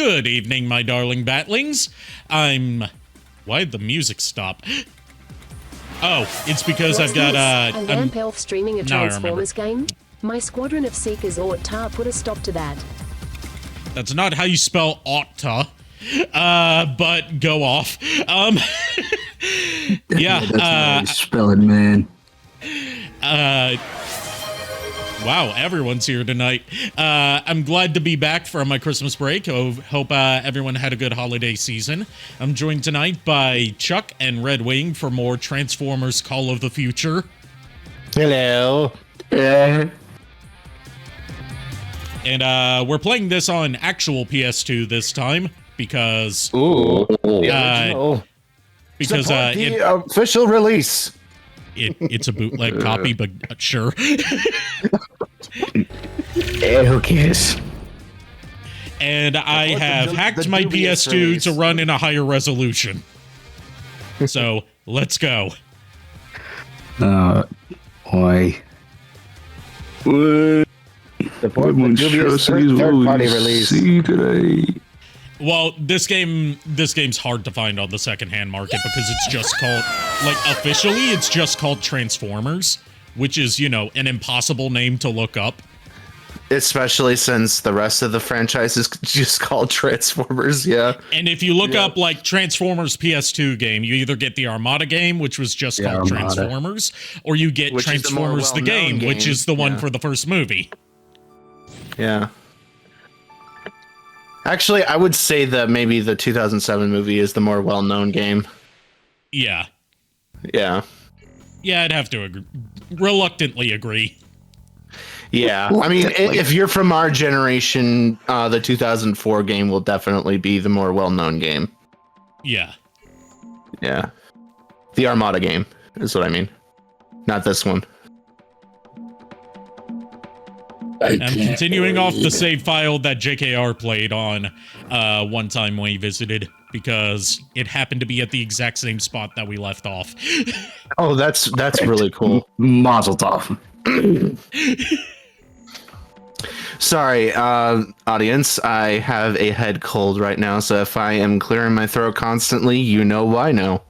Good evening, my darling batlings. Why'd the music stop? Oh, it's because I've got, a lamp elf streaming a Transformers game? My squadron of seekers ought-ta put a stop to that. That's not how you spell ought-ta. But go off. Yeah, that's how you spell it, man. Wow, everyone's here tonight. I'm glad to be back from my Christmas break. Hope everyone had a good holiday season. I'm joined tonight by Chuck and Red Wing for more Transformers Call of the Future. Hello. And we're playing this on actual PS2 this time because... Ooh. Because the official release. It's a bootleg copy, but sure. Who cares? And I have hacked my PS2 to run in a higher resolution. So, let's go. Boy. The dubious third-party release. See today. Well, this game's hard to find on the secondhand market because it's just called, like, officially it's just called Transformers, which is, you know, an impossible name to look up. Especially since the rest of the franchise is just called Transformers, yeah. And if you look up, like, Transformers PS2 game, you either get the Armada game, which was just called Transformers, or you get Transformers the game, which is the one for the first movie. Yeah. Actually, I would say that maybe the 2007 movie is the more well-known game. Yeah. Yeah. Yeah, I'd have to reluctantly agree. Yeah, I mean, if you're from our generation, the 2004 game will definitely be the more well-known game. Yeah. Yeah. The Armada game is what I mean. Not this one. I'm continuing off the save file that JKR played on one time when he visited, because it happened to be at the exact same spot that we left off. Oh, that's really cool. Mazel tov. Sorry, audience. I have a head cold right now, so if I am clearing my throat constantly, you know why now.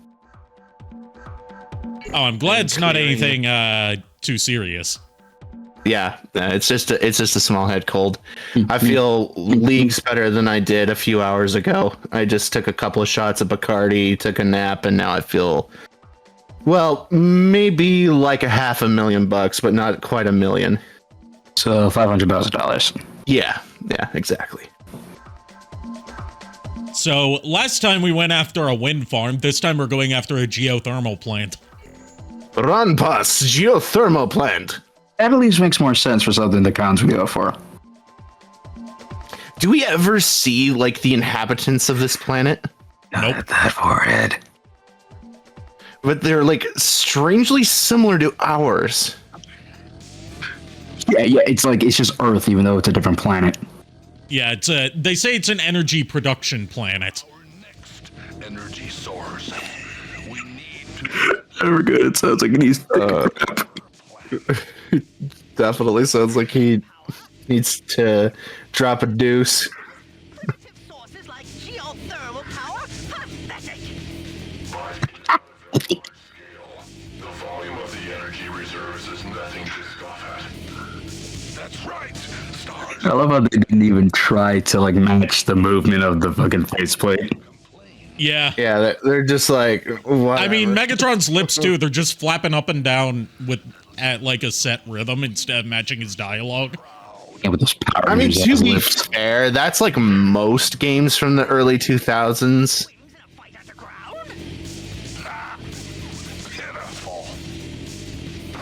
Oh, I'm glad it's not anything too serious. Yeah, it's just a small head cold. I feel leagues better than I did a few hours ago. I just took a couple of shots of Bacardi, took a nap, and now I feel, well, maybe like $500,000, but not quite $1 million. So $500,000. Yeah, exactly. So last time we went after a wind farm. This time we're going after a geothermal plant. Run bus geothermal plant. That at least makes more sense for something the cons would go for. Do we ever see, like, the inhabitants of this planet? Nope. Not that forehead. But they're, like, strangely similar to ours. Yeah, it's like, it's just Earth, even though it's a different planet. Yeah, they say it's an energy production planet. Our next energy source. We need to... Never good. It sounds like it needs Definitely sounds like he needs to drop a deuce. Sources like geothermal power? Pathetic! The volume of the energy reserves is nothing to scoff at. That's right, stars. I love how they didn't even try to, like, match the movement of the fucking faceplate. Yeah. Yeah, they're just like, whatever. I mean, Megatron's lips too, they're just flapping up and down at like a set rhythm instead of matching his dialogue. Yeah, with those power. I mean, to be lips. fair, that's like most games from the early 2000s. Pitiful.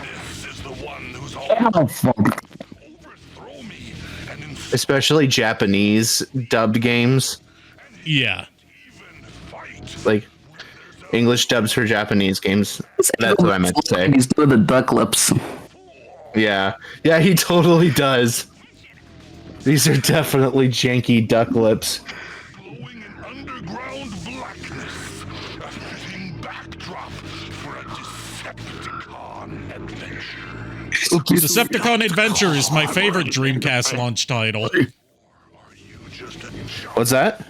This is the one who's Oh, fuck. overthrow me and Especially Japanese dubbed games. Yeah. even fight. Like, English dubs for Japanese games. That's what I meant to say. He's doing the duck lips. Yeah, he totally does. These are definitely janky duck lips. Glowing in underground blackness. A fitting backdrop for a Decepticon adventure. Decepticon Adventure is my favorite Dreamcast launch title. Are you just a What's that?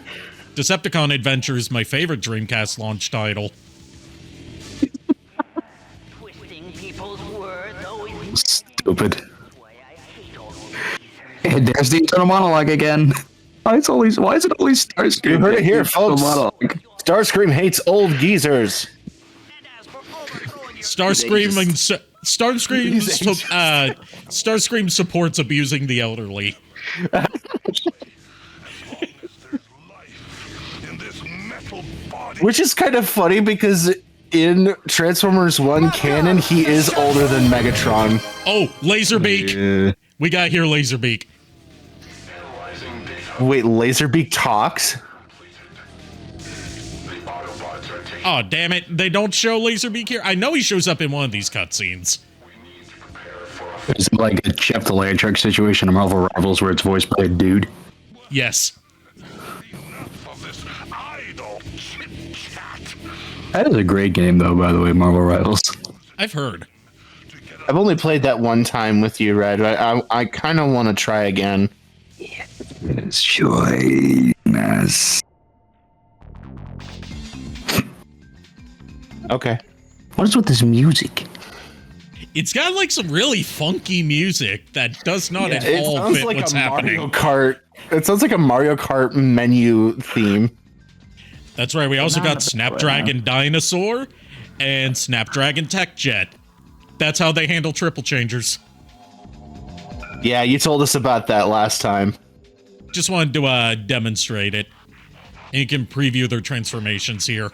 Decepticon Adventure is my favorite Dreamcast launch title. Twisting people's words always Stupid. why I hate all those Hey, there's the internal monologue again. Why is it always Starscream? You heard it here, Internal folks. monologue. Starscream hates old geezers. and as for overthrowing your Starscream supports abusing the elderly. In this metal body. Which is kind of funny because in Transformers 1 canon, he is older than Megatron. Oh, Laserbeak. We got here Laserbeak. Analyzing data. Wait, Laserbeak talks? The Autobots are taking. Oh, damn it. They don't show Laserbeak here? I know he shows up in one of these cutscenes. We need to prepare for a It's like a Jeff the Landtruck situation in Marvel Rivals where it's voiced by a dude. Yes. enough of this idle chit-chat. That is a great game, though, by the way, Marvel Rivals. I've heard. I've only played that one time with you, Red. I kind of want to try again. It's joyness. Okay. What is with this music? It's got like some really funky music that does not at It all sounds fit like what's a happening. Mario Kart. It sounds like a Mario Kart menu theme. That's right. We also got Snapdragon Dinosaur and Snapdragon Tech Jet. That's how they handle triple changers. Yeah, you told us about that last time. Just wanted to demonstrate it. And you can preview their transformations here.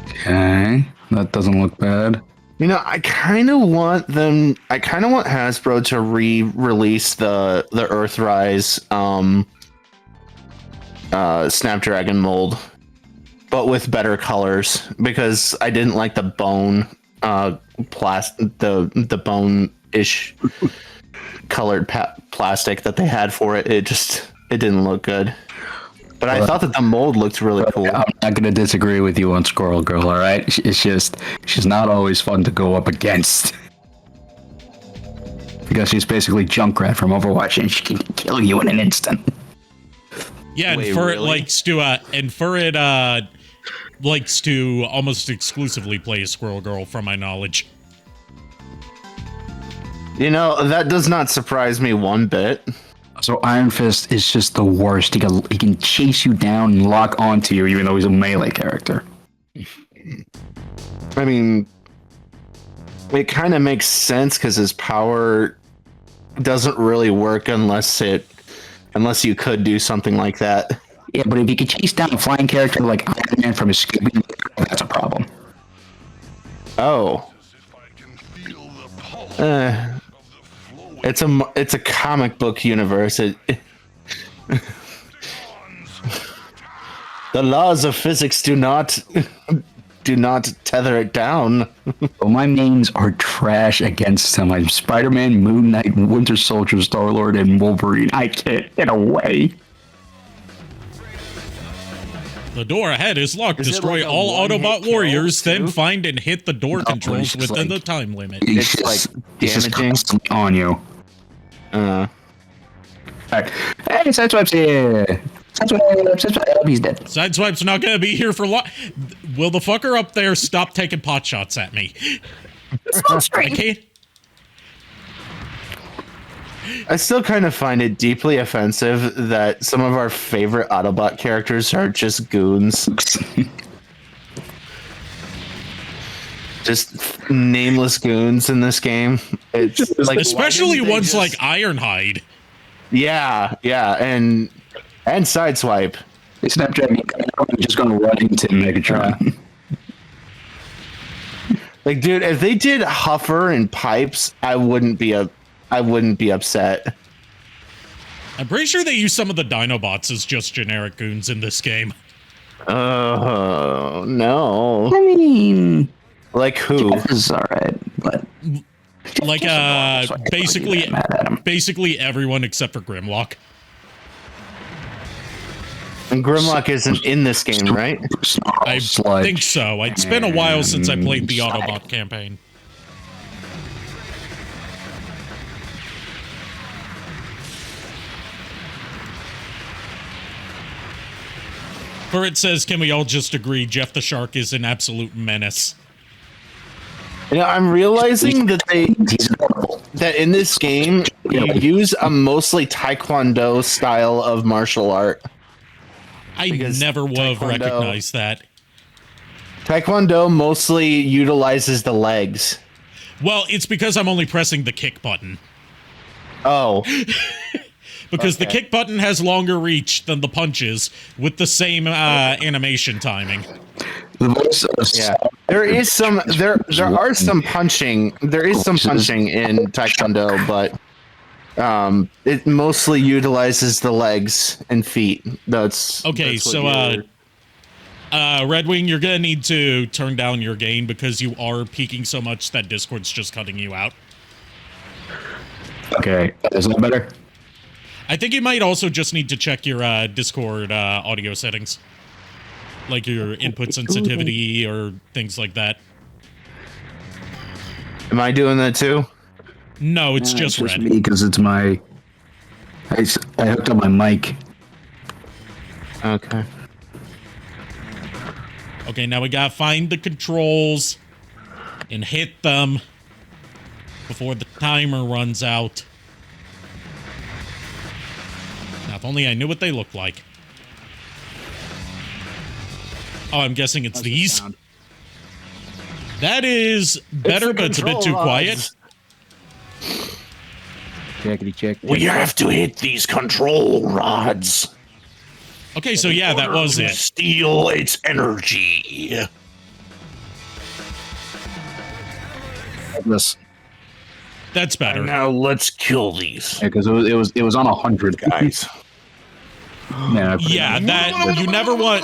Okay, that doesn't look bad. You know, I kind of want Hasbro to re-release the Earthrise Snapdragon mold, but with better colors, because I didn't like the bone the bone-ish colored plastic that they had for it. It didn't look good. But I thought that the mold looked really cool. I'm not going to disagree with you on Squirrel Girl, all right? It's just, she's not always fun to go up against. Because she's basically Junkrat from Overwatch, and she can kill you in an instant. Yeah, and Wait, Furret really? likes to almost exclusively play a Squirrel Girl, from my knowledge. You know, that does not surprise me one bit. So Iron Fist is just the worst. He can chase you down and lock onto you, even though he's a melee character. I mean, it kind of makes sense because his power doesn't really work unless you could do something like that. Yeah, but if you could chase down a flying character like Iron Man from his Scooby, that's a problem. Oh, If I can feel the pulse of the flowing it's a comic book universe. The laws of physics do not tether it down. But my names are trash against him. I'm Spider-Man, Moon Knight, Winter Soldier, Star-Lord, and Wolverine. I can't get away. The door ahead is locked. Is it Destroy like a all one-hit Autobot kill, warriors, then too? find and hit the door controls it's within like- the time limit. It's He's like just damaging. constantly on you. Uh, Alright. Hey, Sideswipe's here. Sideswipe, he's dead. Sideswipe's not gonna be here for long. Will the fucker up there stop taking pot shots at me? I can't. I still kind of find it deeply offensive that some of our favorite Autobot characters are just goons. Just nameless goons in this game. It's like, Especially why didn't they ones just- like Ironhide. yeah, and Sideswipe. Snapdragon, I'm just gonna run into Megatron. Like, dude, if they did Huffer and Pipes, I wouldn't be upset. I'm pretty sure they use some of the Dinobots as just generic goons in this game. Oh no! I mean, Like who? this is alright, but Like, basically, mad at him. basically everyone except for Grimlock. And Grimlock isn't in this game, right? I think so. It's been a while since I played the Autobot campaign. For it says, can we all just agree Jeff the Shark is an absolute menace? You know, I'm realizing that that in this game you use a mostly Taekwondo style of martial art. I Because never would have Taekwondo- recognized that. Taekwondo mostly utilizes the legs. Well, it's because I'm only pressing the kick button. Oh, Because the Okay. kick button has longer reach than the punches with the same animation timing. The voice of yeah. There is some there are some punching. There is some punching in Taekwondo, but it mostly utilizes the legs and feet. That's Okay, that's what so you're- Red Wing, you're gonna need to turn down your gain because you are peaking so much that Discord's just cutting you out. Okay, is that better? I think you might also just need to check your Discord audio settings, like your input sensitivity or things like that. Am I doing that too? No, it's just red. me because it's my. I hooked up my mic. Okay. Okay, now we gotta find the controls and hit them before the timer runs out. Now, if only I knew what they look like. Oh, I'm guessing it's these. That is better, but it's a bit too quiet. Checkity check. We have to hit these control rods. Okay, so yeah, that was it. Steal its energy. This. That's better. Now let's kill these Because it was on 100 guys. Man, I put it Yeah, on- that you never want.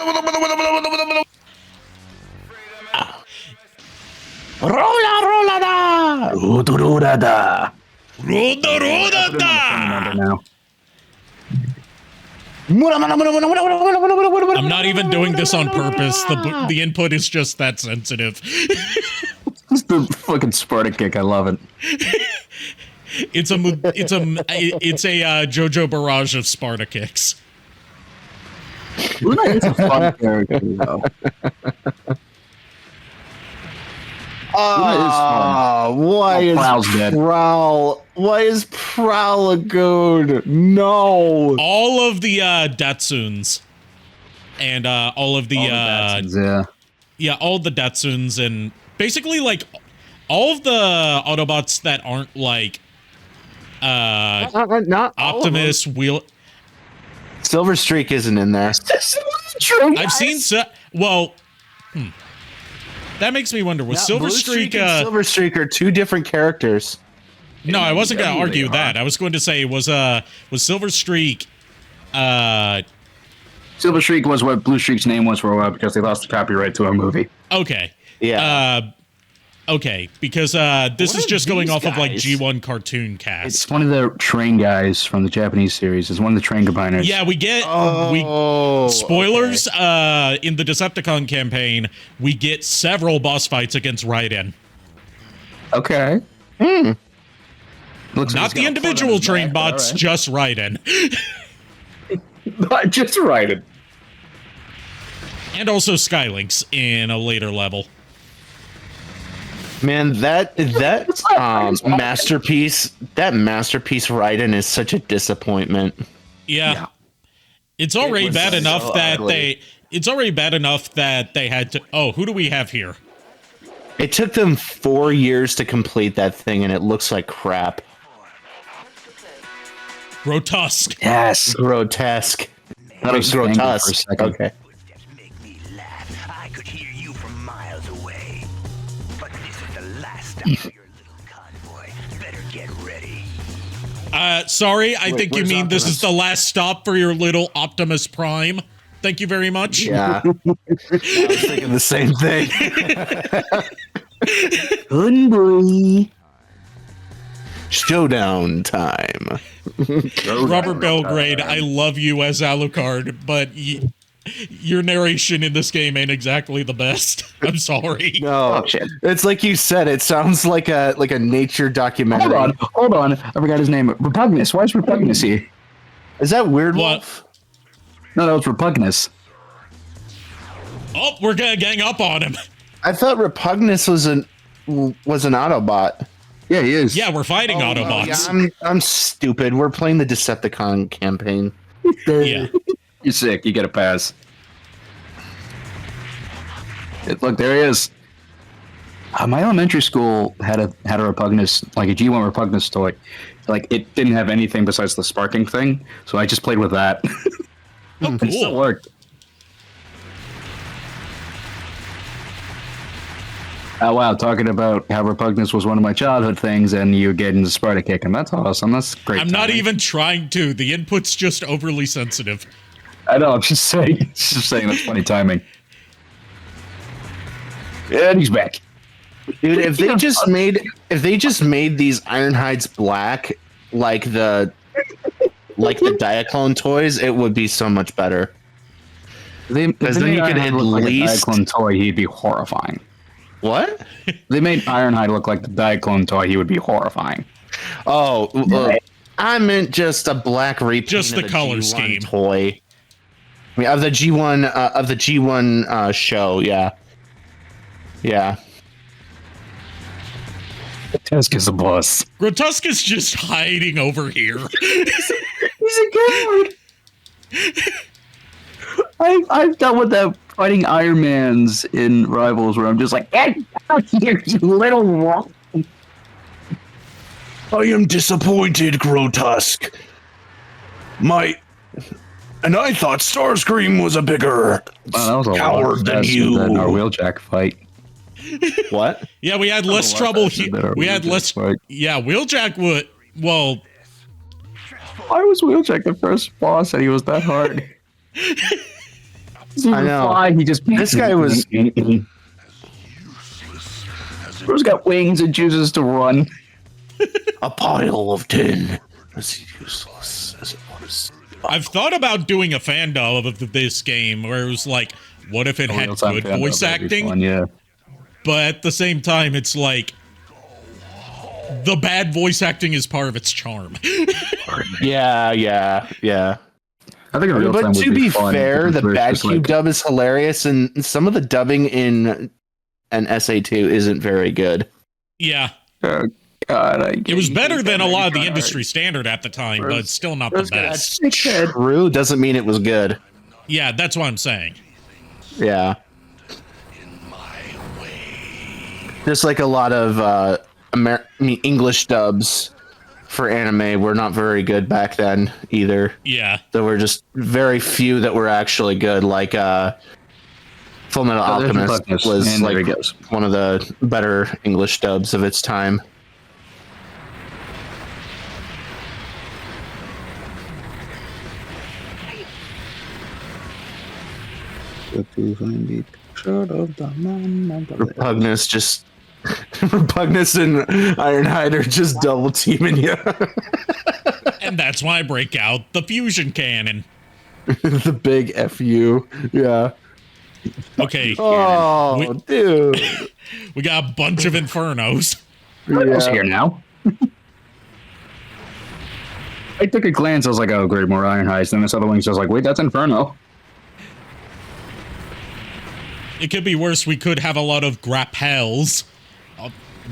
Rola da. Udururada. Roda-roda-da! Now. I'm not even doing this on purpose. The input is just that sensitive. It's the fucking Sparta kick. I love it. It's a JoJo barrage of Sparta kicks. Luna is a fun character, though. Why is Prowl's dead. Prowl? Why is Prowl a goon? No. All of the Datsuns and all of the Yeah. all the Datsuns and basically like all of the Autobots that aren't like Not Optimus wheel. Silver Streak isn't in there. I've seen that makes me wonder, was Silver Blue Streak and Silver Streak are two different characters. no, I wasn't going to argue that. I was going to say was Silver Streak Silver Streak was what Blue Streak's name was for a while because they lost the copyright to our movie. okay. Yeah. Okay, because this is are just going these off of like guys? G1 cartoon cast. It's one of the train guys from the Japanese series. It's one of the train combiners. Yeah, we get spoilers in the Decepticon campaign. We get several boss fights against Raiden. Okay. Looks Not the individual train bots, just Raiden. Just Raiden. And also Skylinks in a later level. Man, that masterpiece Raiden is such a disappointment. Yeah. It's already was bad so enough that ugly. they had to. Oh, who do we have here? It took them 4 years to complete that thing, and it looks like crap. Grotesque. Yes. Grotesque. That was grotesque. for a second. Okay. Just make me laugh. I could hear you from miles away. But this is the last stop for your little convoy. Better get ready. Sorry, I think you where's mean this is Optimus? the last stop for your little Optimus Prime. Thank you very much. Yeah. I was thinking the same thing. Good boy. Showdown time. Robert Belgrade, I love you as Alucard, but your narration in this game ain't exactly the best. I'm sorry. No, Oh, shit. it's like you said. It sounds like a nature documentary. Hold on. I forgot his name. Repugnus. Why is Repugnus here? Is that Weird What? Wolf? No, that was Repugnus. Oh, we're gonna gang up on him. I thought Repugnus was an Autobot. Yeah, he is. Yeah, we're fighting Autobots. Yeah, I'm stupid. We're playing the Decepticon campaign. Yeah. You're sick. You get a pass. Look, there he is. My elementary school had a Repugnus, like a G1 Repugnus toy. Like, it didn't have anything besides the sparking thing, so I just played with that. Oh, It still cool. worked. Oh, wow, talking about how Repugnus was one of my childhood things, and you getting the Sparta kick, and that's awesome. That's great. I'm not timing. even trying to. The input's just overly sensitive. I know, I'm just saying. Just saying that's funny timing. And he's back. Dude, if they just made these Ironhides black like the Diaclone toys, it would be so much better. Because then you could at least Diaclone toy, he'd be horrifying. What? They made Ironhide look like the Diaclone toy, he would be horrifying. Oh, I meant just a black repaint. Just the of color G1 scheme. toy. I mean, of the G1 show, yeah. Yeah. Tusk is a boss. Grotesque is just hiding over here. He's a coward. I've dealt with that fighting Iron Mans in Rivals where I'm just like, get out here, you little rock. I am disappointed, Grotusk. And I thought Starscream was a bigger That was a coward lot than faster you. than our Wheeljack fight. What? Yeah, we had less lot trouble faster here. than our We had Wheeljack less. fight. Yeah, Wheeljack would. Well, Why was Wheeljack the first boss and he was that hard? I know. Fly, he just This guy was- Bro's got wings and chooses to run. A pile of tin. As useless as it was. I've thought about doing a fan dub of this game where it was like, what if it had good voice acting? Fun, yeah. But at the same time, it's like the bad voice acting is part of its charm. Yeah. I think in real time But would to be fun fair, because the it's Bad just Cube like- dub is hilarious, and some of the dubbing in an SA2 isn't very good. Yeah. Oh, God, It was better than a lot of the industry standard at the time, but it's still not the best. True doesn't mean it was good. Yeah, that's what I'm saying. Yeah. Just like a lot of English dubs for anime were not very good back then either. Yeah. There were just very few that were actually good. Like Full Metal Alchemist was and there he like goes. one of the better English dubs of its time. Repugnus just Repugnus and Ironhide are just double teaming you. And that's why I break out the fusion cannon. The big FU. Yeah. Okay. Oh, dude. We got a bunch of infernos. Who's here now? I took a glance. I was like, "Oh, great, more Ironhides." Then this other one's just like, "Wait, that's Inferno." It could be worse. We could have a lot of grappels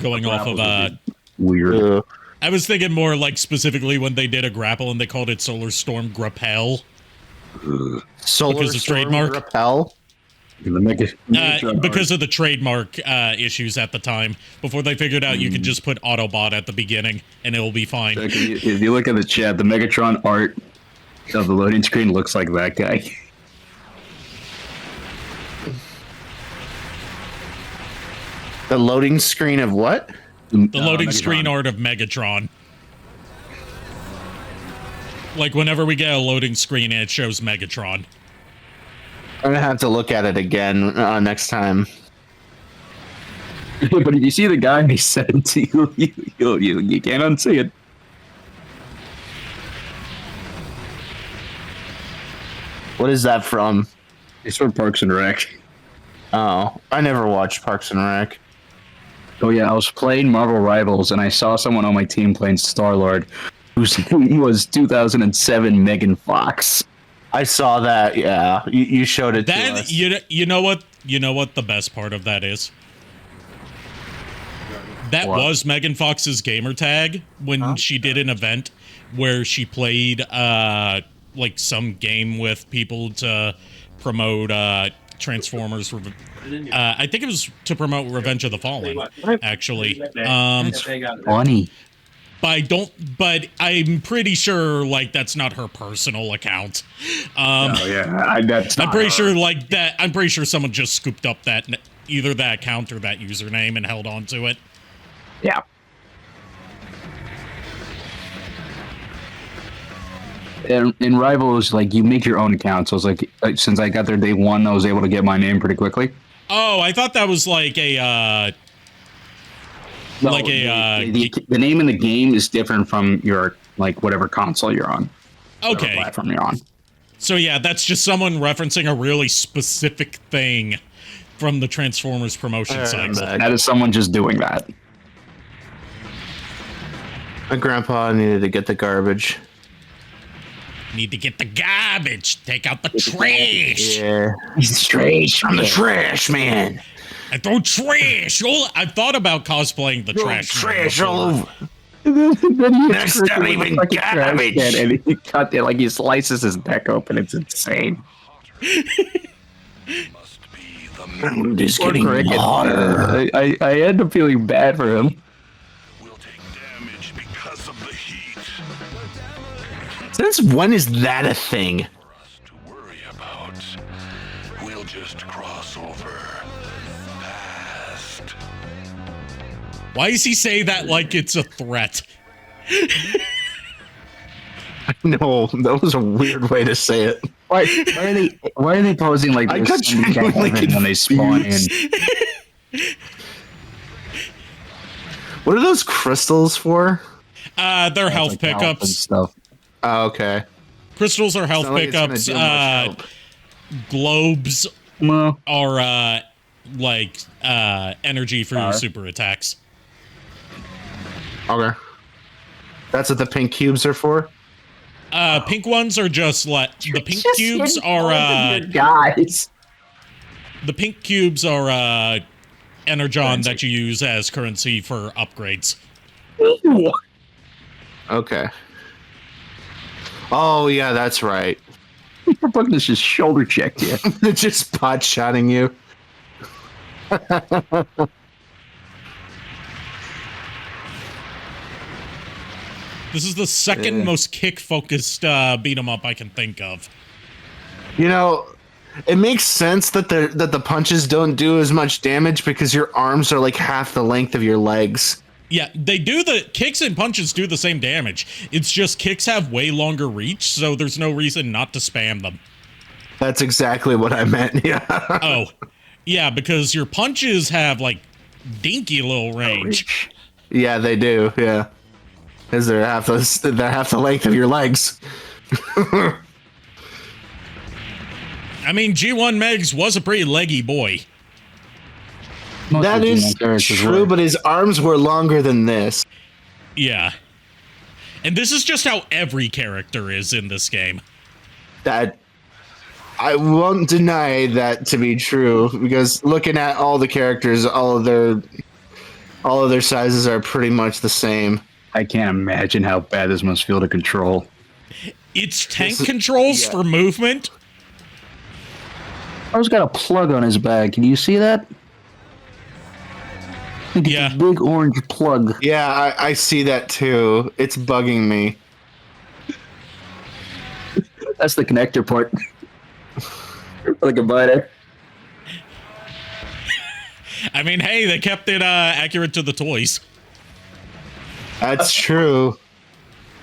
going off of Weird. I was thinking more like specifically when they did a grapple and they called it Solar Storm Grappel. Solar Because of Storm trademark? Repel. Because of the trademark issues at the time. Before they figured out you could just put Autobot at the beginning and it'll be fine. If you look at the chat, the Megatron art of the loading screen looks like that guy. The loading screen of what? The loading screen art of Megatron. Like whenever we get a loading screen and it shows Megatron. I'm gonna have to look at it again next time. But if you see the guy he said to you, you can't unsee it. What is that from? It's from Parks and Rec. Oh, I never watched Parks and Rec. Oh yeah, I was playing Marvel Rivals and I saw someone on my team playing Star-Lord whose name was 2007 Megan Fox. I saw that. Yeah, you showed it to That us. you know what? You know what the best part of that is? That What? was Megan Fox's gamer tag when she did an event where she played like some game with people to promote Transformers. I think it was to promote Revenge of the Fallen, actually. Funny. But I'm pretty sure like that's not her personal account. Oh yeah, that's I'm not pretty her. sure like that. I'm pretty sure someone just scooped up that either that account or that username and held on to it. Yeah. In Rivals, like you make your own account. So it's like since I got there day one, I was able to get my name pretty quickly. Oh, I thought that was like a No, like a the name in the game is different from your like whatever console you're on. Whatever okay. platform you're on. So yeah, that's just someone referencing a really specific thing from the Transformers promotion cycle. That is someone just doing that. My grandpa needed to get the garbage. Need to get the garbage. Take out the trash. Yeah. It's trash. I'm the trash man. I throw trash. I've thought about cosplaying the trash. man Trash before. all over. Then he Next hits time, with a even fucking trash garbage. can, and he cut it like he slices his neck open. It's insane. Must be the I'm just Poor getting Cricket. hotter. I end up feeling bad for him. will take damage because of the heat. Since when is that a thing? For us to worry about. We'll just cross over. Past. Why does he say that like it's a threat? No, that was a weird way to say it. Why are they posing like I this got genuinely when they spawn in? What are those crystals for? They're health Like health and pickups. stuff. Oh, okay. Crystals are health Not like it's gonna pickups. do much help. Globes Well, are like energy for your super attacks. Okay. That's what the pink cubes are for? Pink ones are just like the pink cubes are guys. the pink cubes are energon that you use as currency for upgrades. Okay. Oh, yeah, that's right. Fucking just shoulder checked you. Just pot shotting you. This is the second most kick-focused beat 'em up I can think of. You know, it makes sense that the punches don't do as much damage because your arms are like half the length of your legs. Yeah, they do the kicks and punches do the same damage. It's just kicks have way longer reach, so there's no reason not to spam them. That's exactly what I meant. Yeah. Oh, yeah, because your punches have like dinky little range. Yeah, they do. Yeah. Because they're half the length of your legs. I mean, G1 Megs was a pretty leggy boy. That is true, but his arms were longer than this. Yeah. And this is just how every character is in this game. That I won't deny that to be true, because looking at all the characters, all of their sizes are pretty much the same. I can't imagine how bad this must feel to control. It's tank controls for movement. Car's got a plug on his back. Can you see that? It's Yeah. a big orange plug. Yeah, I see that too. It's bugging me. That's the connector port. For the combiner. I mean, hey, they kept it accurate to the toys. That's true.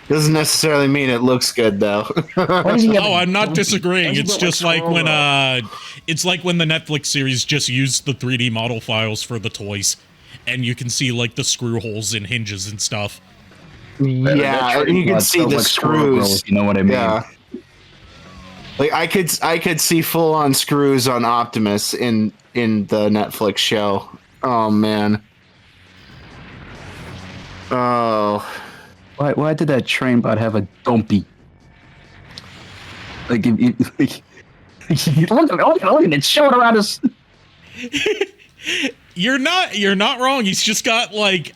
Doesn't necessarily mean it looks good though. Why does he have Oh, a I'm not dumpy? disagreeing. Why does he It's got, just like scroll when up? it's like when the Netflix series just used the 3D model files for the toys, and you can see like the screw holes and hinges and stuff. Yeah, and you can see the screws. If you know what I mean. Yeah. Like I could see full on screws on Optimus in the Netflix show. Oh man. Oh. Why did that train bot have a dumpy? Like, look at it, it's showing around his. You're not wrong. He's just got like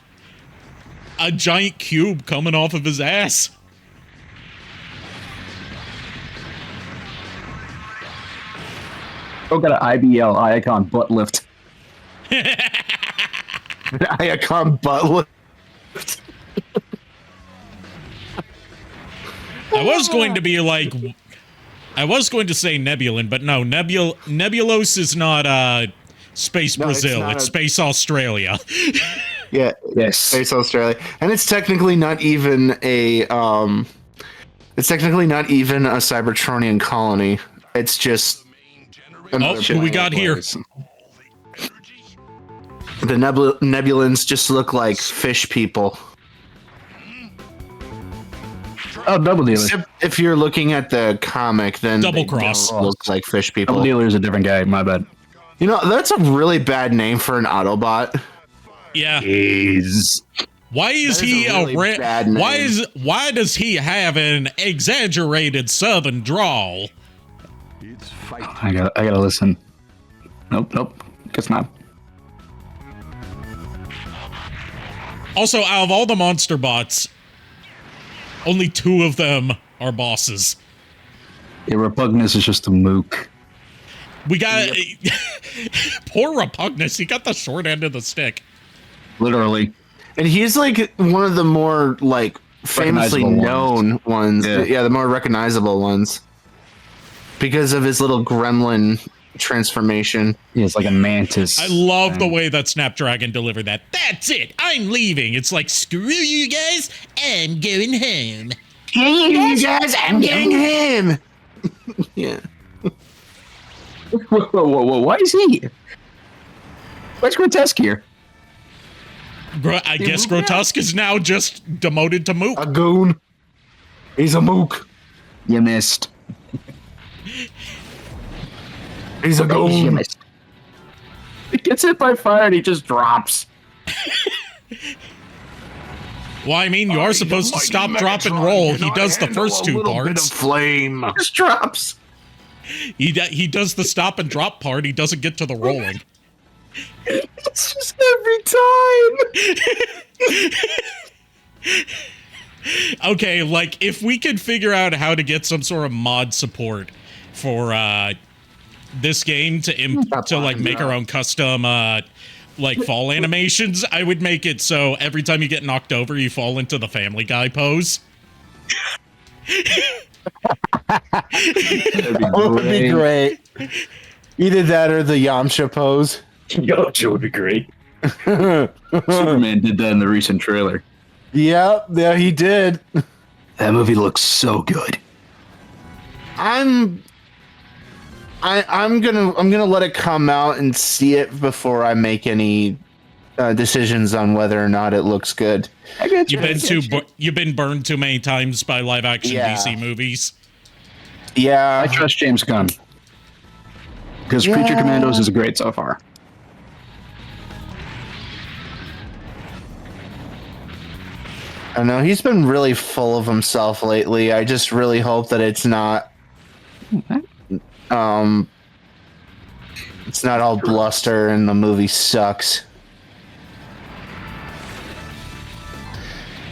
a giant cube coming off of his ass. Oh, got an IBL icon butt lift. Icon butt lift. I was going to be like, I was going to say Nebulin, but no, Nebulos is not Space Brazil. It's Space Australia. Yeah, Yes. Space Australia, and it's technically not even a Cybertronian colony. It's just Oh, who we got here? The Nebulans just look like fish people. Oh, Double Dealer. Except if you're looking at the comic, then Double they Cross don't look like fish people. Double Dealer is a different guy. My bad. You know, that's a really bad name for an Autobot. Yeah. Jeez. Why is he a really bad name. why does he have an exaggerated southern drawl? I gotta listen. Nope. Guess not. Also, out of all the monster bots, only 2 of them are bosses. Yeah, Repugnus is just a mook. We got poor Repugnus. He got the short end of the stick. Literally. And he's like one of the more like famously Recognizable known ones. Yeah. The more recognizable ones. Because of his little gremlin transformation. Yeah, it's like a mantis. I love the way that Snapdragon delivered that. That's it. I'm leaving. It's like, screw you guys. I'm going home. Hey, you guys, I'm getting him. Yeah. Whoa, why is he? Why's Grotesque here? I guess Grotesque is now just demoted to Mook. A goon. He's a mook. You missed. He's a You goon. missed. He gets hit by fire and he just drops. Well, I mean, you are supposed to stop, drop, and roll. He does the first 2 parts. Flame. Just drops. He does the stop and drop part. He doesn't get to the rolling. It's just every time. Okay, like, if we could figure out how to get some sort of mod support for this game to like make our own custom like fall animations, I would make it so every time you get knocked over, you fall into the Family Guy pose. That would be great. Either that or the Yamcha pose. Yamcha would be great. Superman did that in the recent trailer. Yeah, he did. That movie looks so good. I'm gonna let it come out and see it before I make any decisions on whether or not it looks good. I get you. You've been burned too many times by live action Yeah. DC movies. Yeah, I trust James Gunn. Because Creature Commandos is great so far. I know he's been really full of himself lately. I just really hope that it's not all bluster and the movie sucks.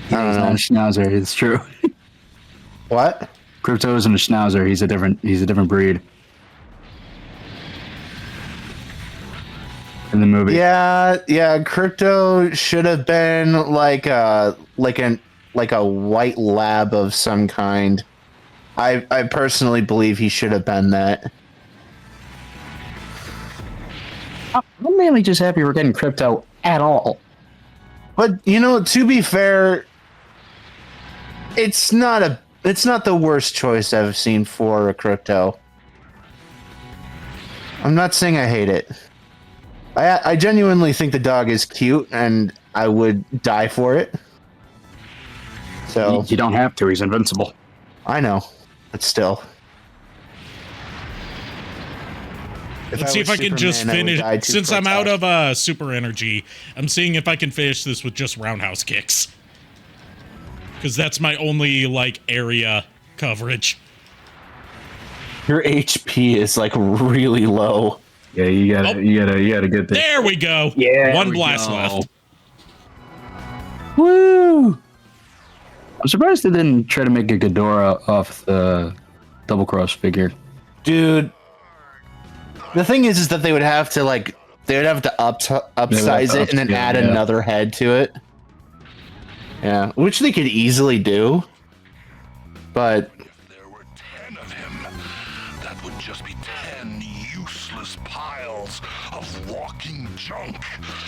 He's not a schnauzer, it's true. What? Crypto isn't a schnauzer, he's a different breed. In the movie. Yeah, Crypto should have been like a white lab of some kind. I personally believe he should have been that. I'm mainly just happy we're getting Crypto at all. But to be fair, it's not the worst choice I've seen for a Crypto. I'm not saying I hate it. I genuinely think the dog is cute, and I would die for it. So You don't have to, he's invincible. I know, but still. Let's see if I can just finish. Since I'm out of super energy, I'm seeing if I can finish this with just roundhouse kicks. Because that's my only, like, area coverage. Your HP is, like, really low. Yeah, you gotta get this. There we go. Yeah, One we blast go. left. Woo! I'm surprised they didn't try to make a Ghidorah off the double cross figure. Dude, the thing is that they would have to upsize it and then add another head to it. Yeah, which they could easily do, but If there were 10 of him, that would just be 10 useless piles of walking junk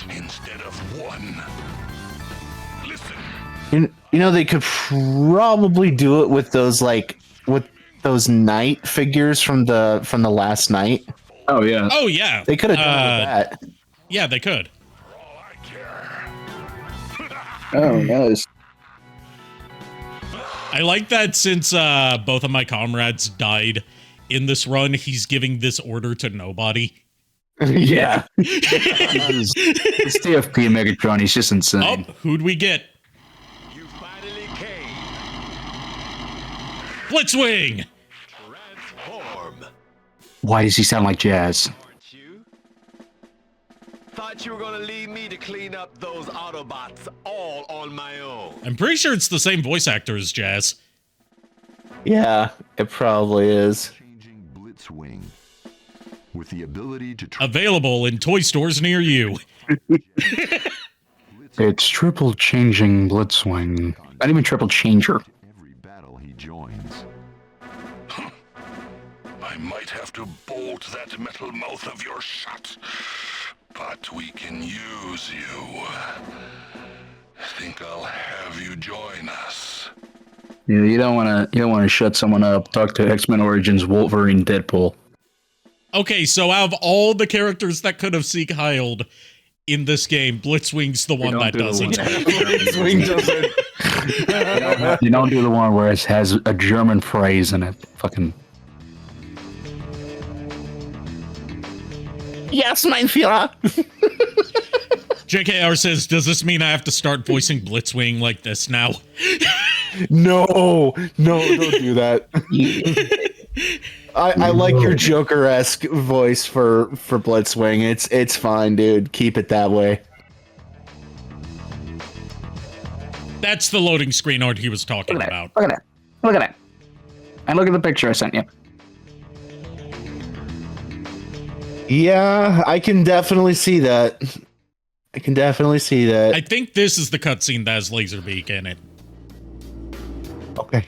instead of one. Listen, you know they could probably do it with those night figures from the last night. Oh yeah. Oh yeah. They could have done it with that. Yeah, they could. all I care. Oh yes. I like that since both of my comrades died in this run, he's giving this order to nobody. Yeah. It's TFP Megatron. He's just insane. Oh, who'd we get? You finally came. Blitzwing! Transform. Why does he sound like Jazz? Aren't you? Thought you were gonna leave me to clean up those Autobots all on my own. I'm pretty sure it's the same voice actor as Jazz. Yeah, it probably is. Changing Blitzwing with the ability to Available in toy stores near you. It's triple changing Blitzwing. Not even triple changer. every battle he joins. I might have to bolt that metal mouth of yours shut, but we can use you. Think I'll have you join us. Yeah, you don't want to shut someone up. Talk to X-Men Origins, Wolverine, Deadpool. Okay, so out of all the characters that could have Seek Heiled in this game, Blitzwing's the one that doesn't. Blitzwing doesn't. You don't do the one where it has a German phrase in it. Fucking. Yes, mein Führer. JKR says, does this mean I have to start voicing Blitzwing like this now? No, don't do that. I like your Joker-esque voice for Blitzwing. It's fine, dude. Keep it that way. That's the loading screen art he was talking about. Look at that. Look at that. And look at the picture I sent you. Yeah, I can definitely see that. I think this is the cutscene that has Laserbeak in it. Okay.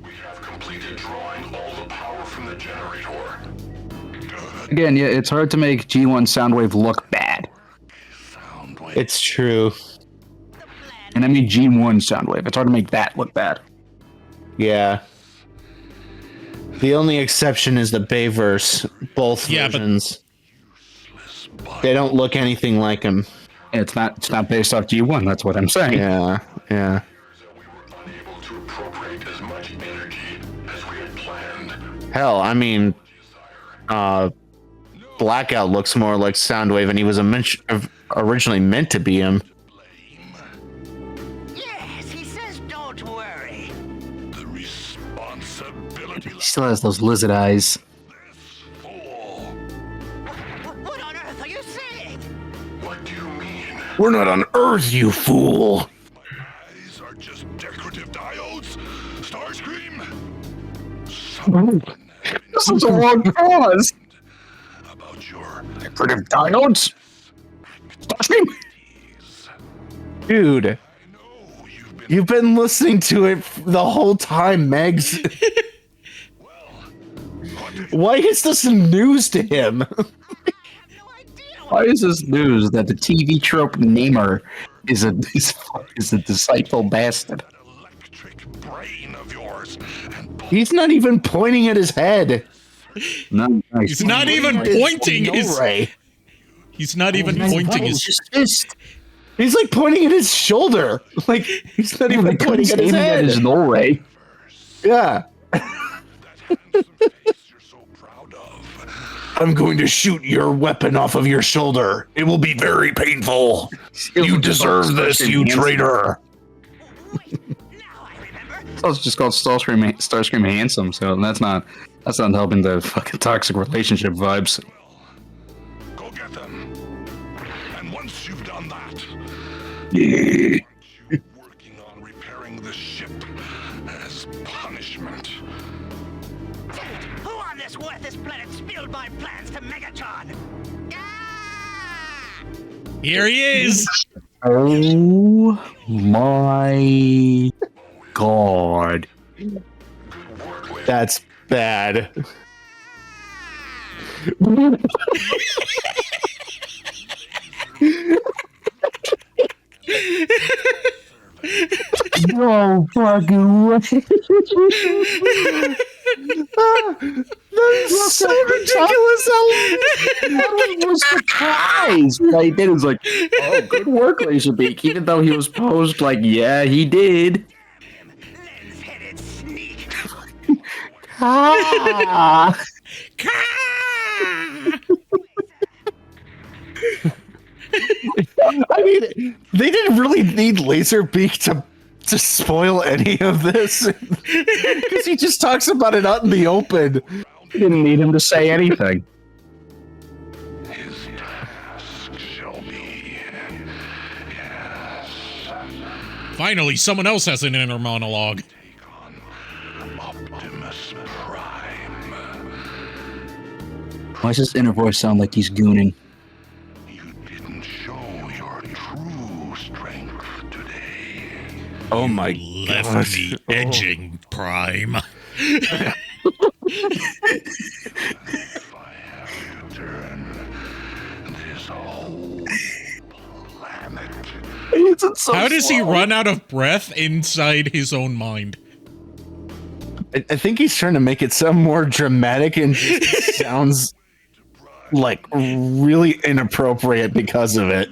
We have completed drawing all the power from the generator. Good. Again, yeah, it's hard to make G1 Soundwave look bad. Soundwave. It's true. And I mean G1 Soundwave. It's hard to make that look bad. Yeah. The only exception is the Bayverse. Both versions. They don't look anything like him. It's not based off G1. That's what I'm saying. Yeah. That we were unable to appropriate as much energy as we had planned. Hell, I mean, Blackout looks more like Soundwave, and he was originally meant to be him. Yes, he says don't worry. The responsibility He still has those lizard eyes. fool. What on earth are you saying? What do you mean? We're not on Earth, you fool! My eyes are just decorative diodes? Starscream? Someone This is a wrong cause. about your Decorative diodes. Starscream. Dude, I know you've been listening to it the whole time, Megs. Why is this news to him? Why is this news that the TV trope namer is a deceitful bastard? electric brain of yours and He's not even pointing at his head. No, He's not even pointing his... He's not even pointing his... fist. He's like pointing at his shoulder. Like, he's not even pointing at his head. his null ray. Yeah. that handsome face you're so proud of. I'm going to shoot your weapon off of your shoulder. It will be very painful. You deserve this, you traitor. It's also just called Starscream Handsome, so that's not helping the fucking toxic relationship vibes. Working on repairing the ship as punishment. Who on this worthless planet spilled my plans to Megatron? Ah! Here he is. Oh my god. That's bad. No fucking way. That's so ridiculous. I was surprised. What he did was like, oh, good work, Laserbeak. Even though he was posed like, yeah, he did. Lens-headed sneak. Ah. I mean, they didn't really need Laserbeak to spoil any of this because he just talks about it out in the open. You didn't need him to say anything. His task shall be, yes, Finally, someone else has an inner monologue. take on Optimus Prime. Why does his inner voice sound like he's gooning? You didn't show your true strength today. Oh my Left god! me edging, Prime. If I have to turn this whole planet. How does he run out of breath inside his own mind? I think he's trying to make it sound more dramatic and just sounds like really inappropriate because of it.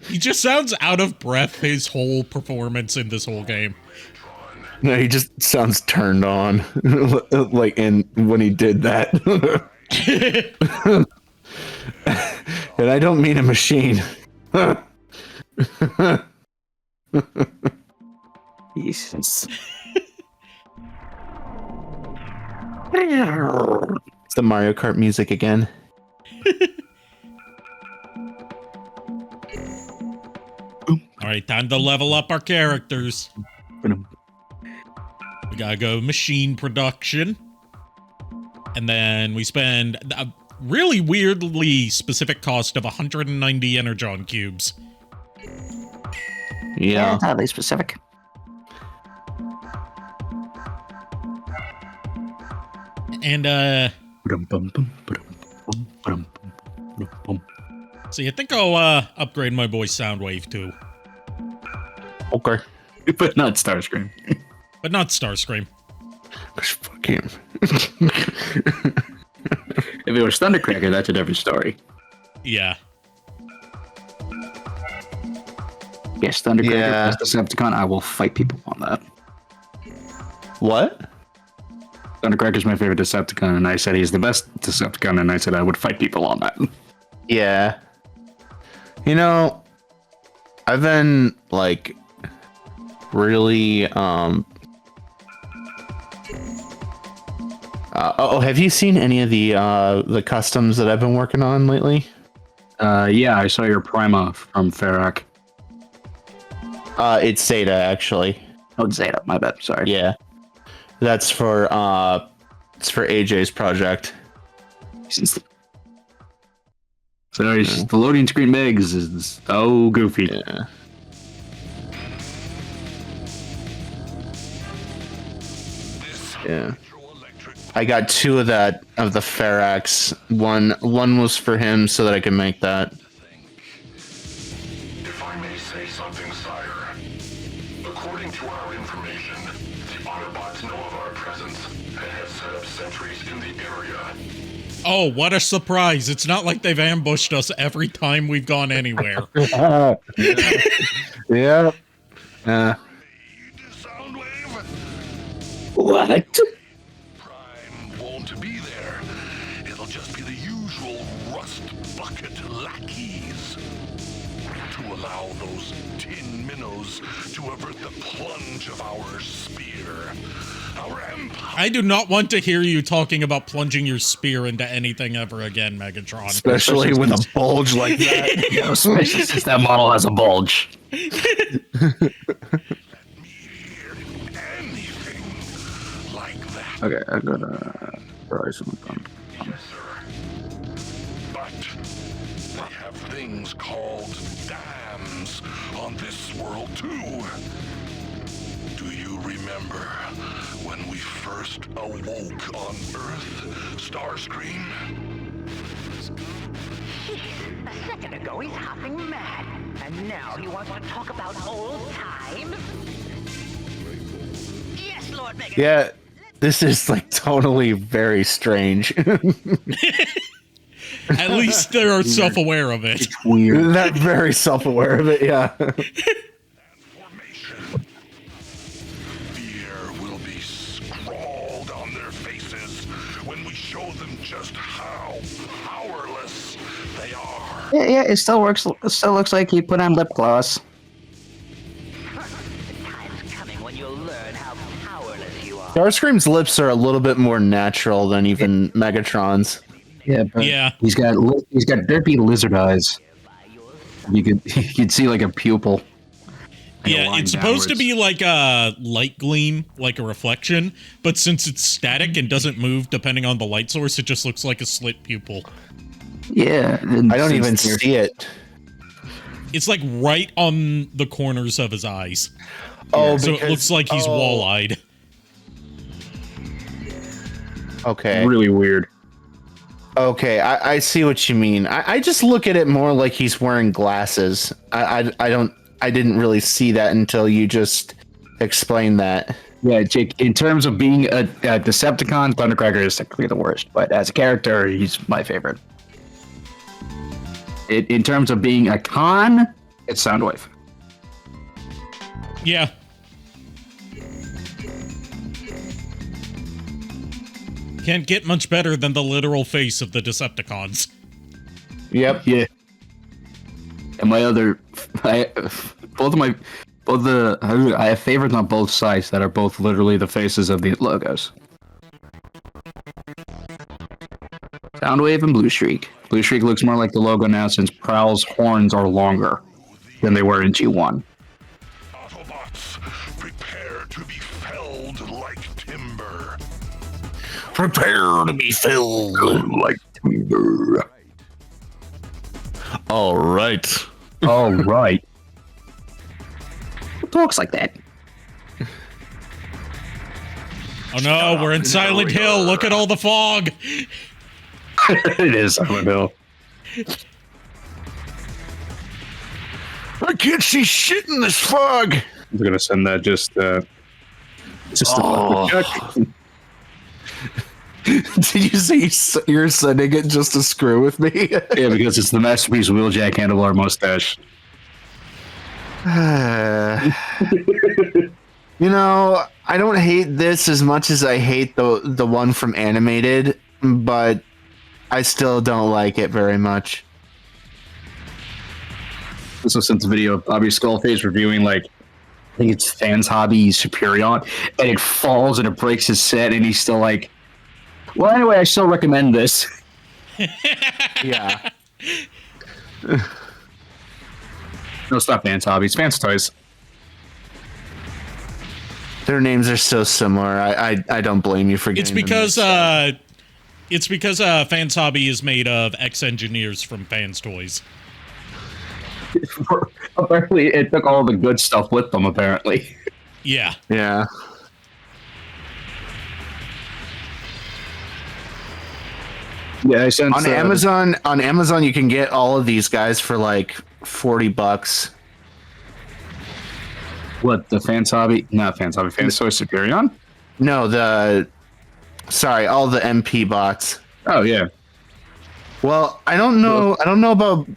He just sounds out of breath his whole performance in this whole game. No, he just sounds turned on, like when he did that. And I don't mean a machine. Jesus. It's the Mario Kart music again. All right, time to level up our characters. We gotta go machine production. And then we spend a really weirdly specific cost of 190 Energon cubes. Yeah. Entirely specific. And, see, I think I'll, upgrade my voice Soundwave too. Okay. But not Starscream. But not Starscream. Fuck him. If it was Thundercracker, that's a different story. Yeah. Yes, Thundercracker, Yeah. best Decepticon, I will fight people on that. What? Thundercracker's my favorite Decepticon, and I said he's the best Decepticon, and I said I would fight people on that. Yeah. You know, I've been like really have you seen any of the customs that I've been working on lately? Yeah, I saw your Prima from Ferrac. It's Zeta actually. Oh, Zeta, my bad, sorry. Yeah. That's for it's for AJ's project. Sorry, the loading screen Megs is so goofy. Yeah. Yeah. I got two of the Ferrax. One was for him so that I could make that. If I may say something, sire, according to our information, the Autobots know of our presence and have set up sentries in the area. Oh, what a surprise. It's not like they've ambushed us every time we've gone anywhere. Yeah. Soundwave? What? Prime won't be there. It'll just be the usual rust bucket lackeys. to allow those tin minnows to avert the plunge of our spear. Our empire. I do not want to hear you talking about plunging your spear into anything ever again, Megatron. Especially with a bulge like that. Yeah, especially since that model has a bulge. Anything like that. Okay, I'm gonna try something. Yes, sir. But they have things called dams on this world too. Do you remember when we first awoke on Earth, Starscream? A second ago, he's hopping mad. And now he wants to talk about old times? Yes, Lord Megatron. Yeah, this is like totally very strange. At least they're self-aware of it. Weird. Not very self-aware of it, yeah. Formation. Fear will be scrawled on their faces when we show them just how powerless they are. Yeah, it still works. It still looks like he put on lip gloss. The time's coming when you'll learn how powerless you are. Starscream's lips are a little bit more natural than even Megatron's. Yeah, but Yeah. he's got derpy lizard eyes. You could see like a pupil. and a Yeah, line it's supposed to downwards. be like a light gleam, like a reflection, but since it's static and doesn't move depending on the light source, it just looks like a slit pupil. Yeah, I don't even see it. It's like right on the corners of his eyes. Oh, So it because- looks like he's oh, wall-eyed. Okay. really weird. Okay, I see what you mean. I just look at it more like he's wearing glasses. I didn't really see that until you just explained that. Yeah, Jake. In terms of being a Decepticon, Thundercracker is technically the worst, but as a character, he's my favorite. In terms of being a con, it's Soundwave. Yeah. Can't get much better than the literal face of the Decepticons. Yep. Yeah. And my other, I have favorites on both sides that are both literally the faces of the logos. Soundwave and Blue Streak. Blue Streak looks more like the logo now since Prowl's horns are longer than they were in G1. Autobots, prepare to be felled like timber. Prepare to be filled. Like timber. All right. All right. Who talks like that? Oh no, we're in Silent Hill. Look at all the fog. It is Silent Hill. I can't see shit in this fog. I'm gonna send that just a check. Did you say you're sending it just to screw with me? Yeah, because it's the masterpiece Wheeljack handlebar mustache. You know, I don't hate this as much as I hate the one from Animated, but I still don't like it very much. This was sent the video of Bobby Skullface reviewing, like, I think it's Fans Hobby Superion, and it falls and it breaks his set, and he's still like, well, anyway, I still recommend this. Yeah. No, it's not Fans Hobby, it's Fans Toys. Their names are so similar. I don't blame you for getting It's them because Fans Hobby is made of ex-engineers from Fans Toys. Apparently, it took all the good stuff with them, apparently. Yeah. Yeah. Yeah, I sent On Amazon you can get all of these guys for like $40. What, the Fans Hobby? Not Fans Hobby, Fans Toys Superion? No, all the MP bots. Oh, yeah. Well, I don't know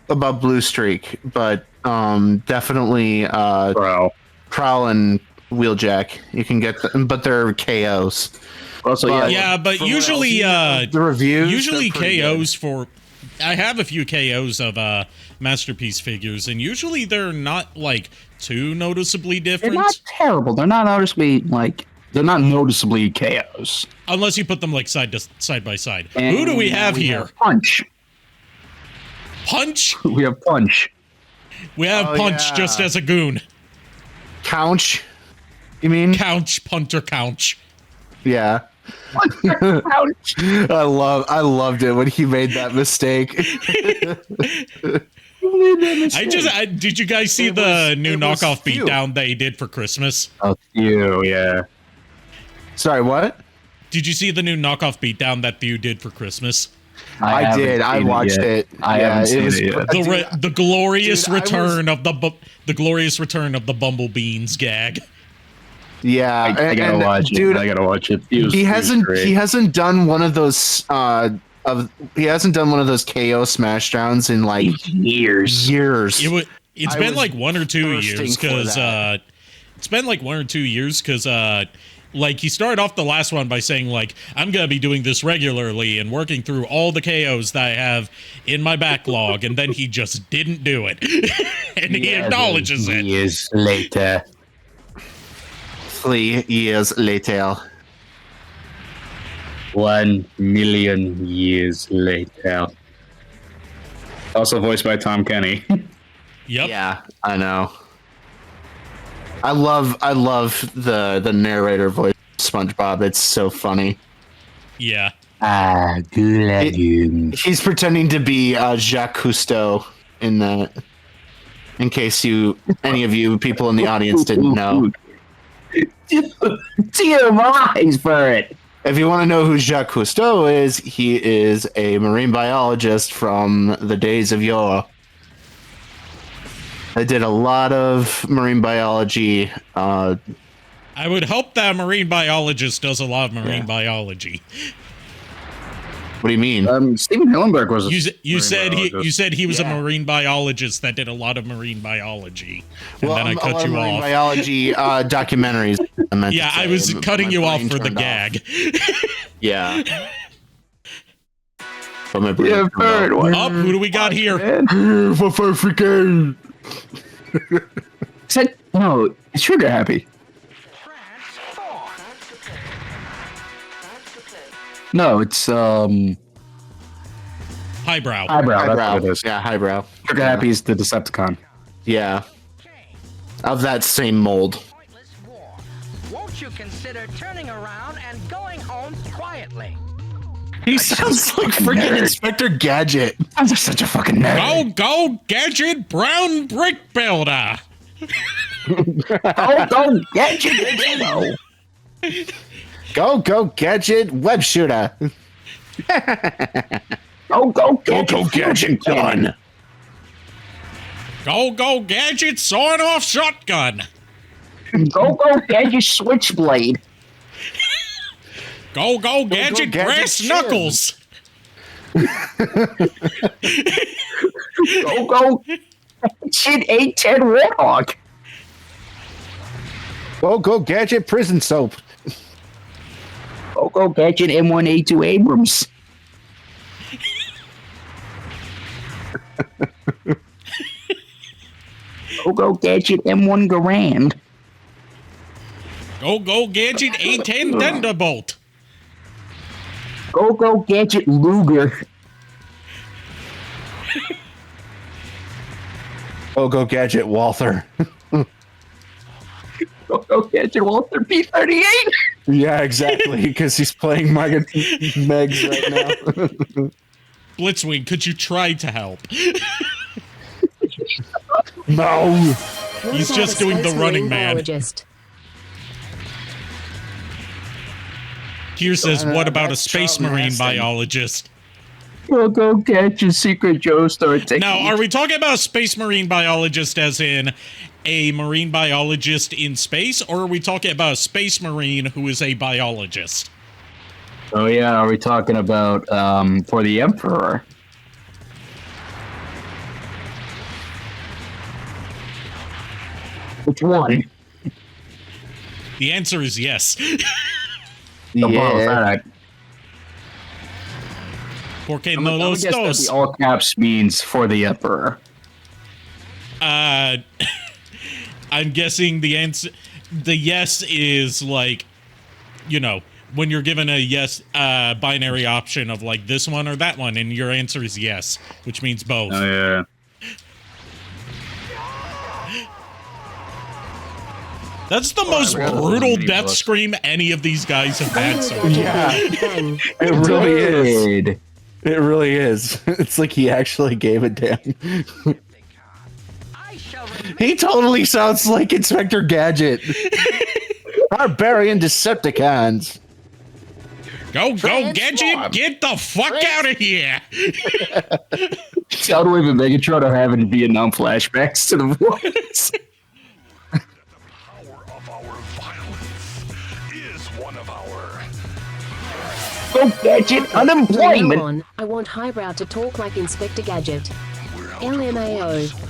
about Blue Streak, but definitely Bro. Prowl and Wheeljack. You can get them, but they're KOs. Also, But- yeah. Yeah, but From usually the reviews, usually they're pretty KOs for I have a few KOs of Masterpiece figures, and usually they're not like too noticeably They're different. not terrible. They're not noticeably KOs. Unless you put them like side by side. And Who do we have we here? have Punch. Punch? We have Punch. We have Punch yeah. just as a goon. Couch? You mean? Couch, punter, couch. Yeah. Punch. I loved it when he made that mistake. Did you guys see the new knockoff beatdown they did for Christmas? Oh, you, yeah. Sorry, what? Did you see the new knockoff beatdown that Thew did for Christmas? I did. I watched it. I haven't seen it yet. The glorious dude, return of the glorious return of the Bumblebeans gag. Yeah, I gotta watch it. dude, I gotta watch it. He hasn't done one of those KO smash downs in like years. It's been like 1 or 2 years because like he started off the last one by saying like I'm gonna be doing this regularly and working through all the KOs that I have in my backlog, and then he just didn't do it, and he acknowledges it. Years later. 3 years later. 1 million years later. Also voiced by Tom Kenny. Yep. Yeah, I know. I love the narrator voice of SpongeBob. It's so funny. Yeah. He's pretending to be Jacques Cousteau in that. In case any of you people in the audience didn't know. Dear eyes for it. If you want to know who Jacques Cousteau is, he is a marine biologist from the days of yore. I did a lot of marine biology. I would hope that a marine biologist does a lot of marine biology. What do you mean? Steven Hillenberg was. You said he was a marine biologist that did a lot of marine biology, and then I cut you marine off. Biology documentaries. I was cutting you off for the gag. Yeah. But my brain Who do we got here? Said no, it's Trigger Happy. No, it's Highbrow. Highbrow. Highbrow. That's what it is. Yeah, Highbrow. Trigger Happy is the Decepticon. Yeah. Of that same mold. Won't you consider turning around and going home quietly? He sounds like freaking Inspector Gadget. I'm just such a fucking nerd. Go, Gadget Brown Brick Builder. Go, Gadget. Go, Gadget Web Shooter. Go, Gadget gun. Go, Gadget Sawing Off Shotgun. Go, Gadget Switchblade. Go, Gadget Brass Gadget Knuckles. Go, Gadget 810 Warthog. Go, Gadget Prison Soap. Go, Gadget M1A2 Abrams. Go, Gadget M1 Garand. Go, Gadget 810 Thunderbolt. Go, Gadget Luger. Go, Gadget Walther. Go, Gadget Walter P38. Yeah, exactly, because he's playing Megs right now. Blitzwing, could you try to help? No. He's just doing the running man. Biologist. Here says, what about a space marine biologist? Go, Gadget Secret Joe Star Technique. Now, are we talking about a space marine biologist as in a marine biologist in space, or are we talking about a space marine who is a biologist? Oh yeah, are we talking about for the Emperor? Which one? The answer is yes. Yeah. Porque I'm no gonna los guess that dos. the all caps means for the emperor. I'm guessing the answer, the yes is like, you know, when you're given a yes binary option of like this one or that one, and your answer is yes, which means both. Oh yeah. That's the most I forgot those brutal mini death books. scream any of these guys have had so far. Bang. It really is. Dude. It really is. It's like he actually gave a damn. I shall remain He totally sounds like Inspector Gadget. Barbarian Decepticons. Go, Gadget! Get the fuck out of here! Soundwave and Megatron are having Vietnam flashbacks to the voice. The power of our violence is one of our... Go Gadget, From now unemployment. on, I want Highbrow to talk like Inspector Gadget. LMAO.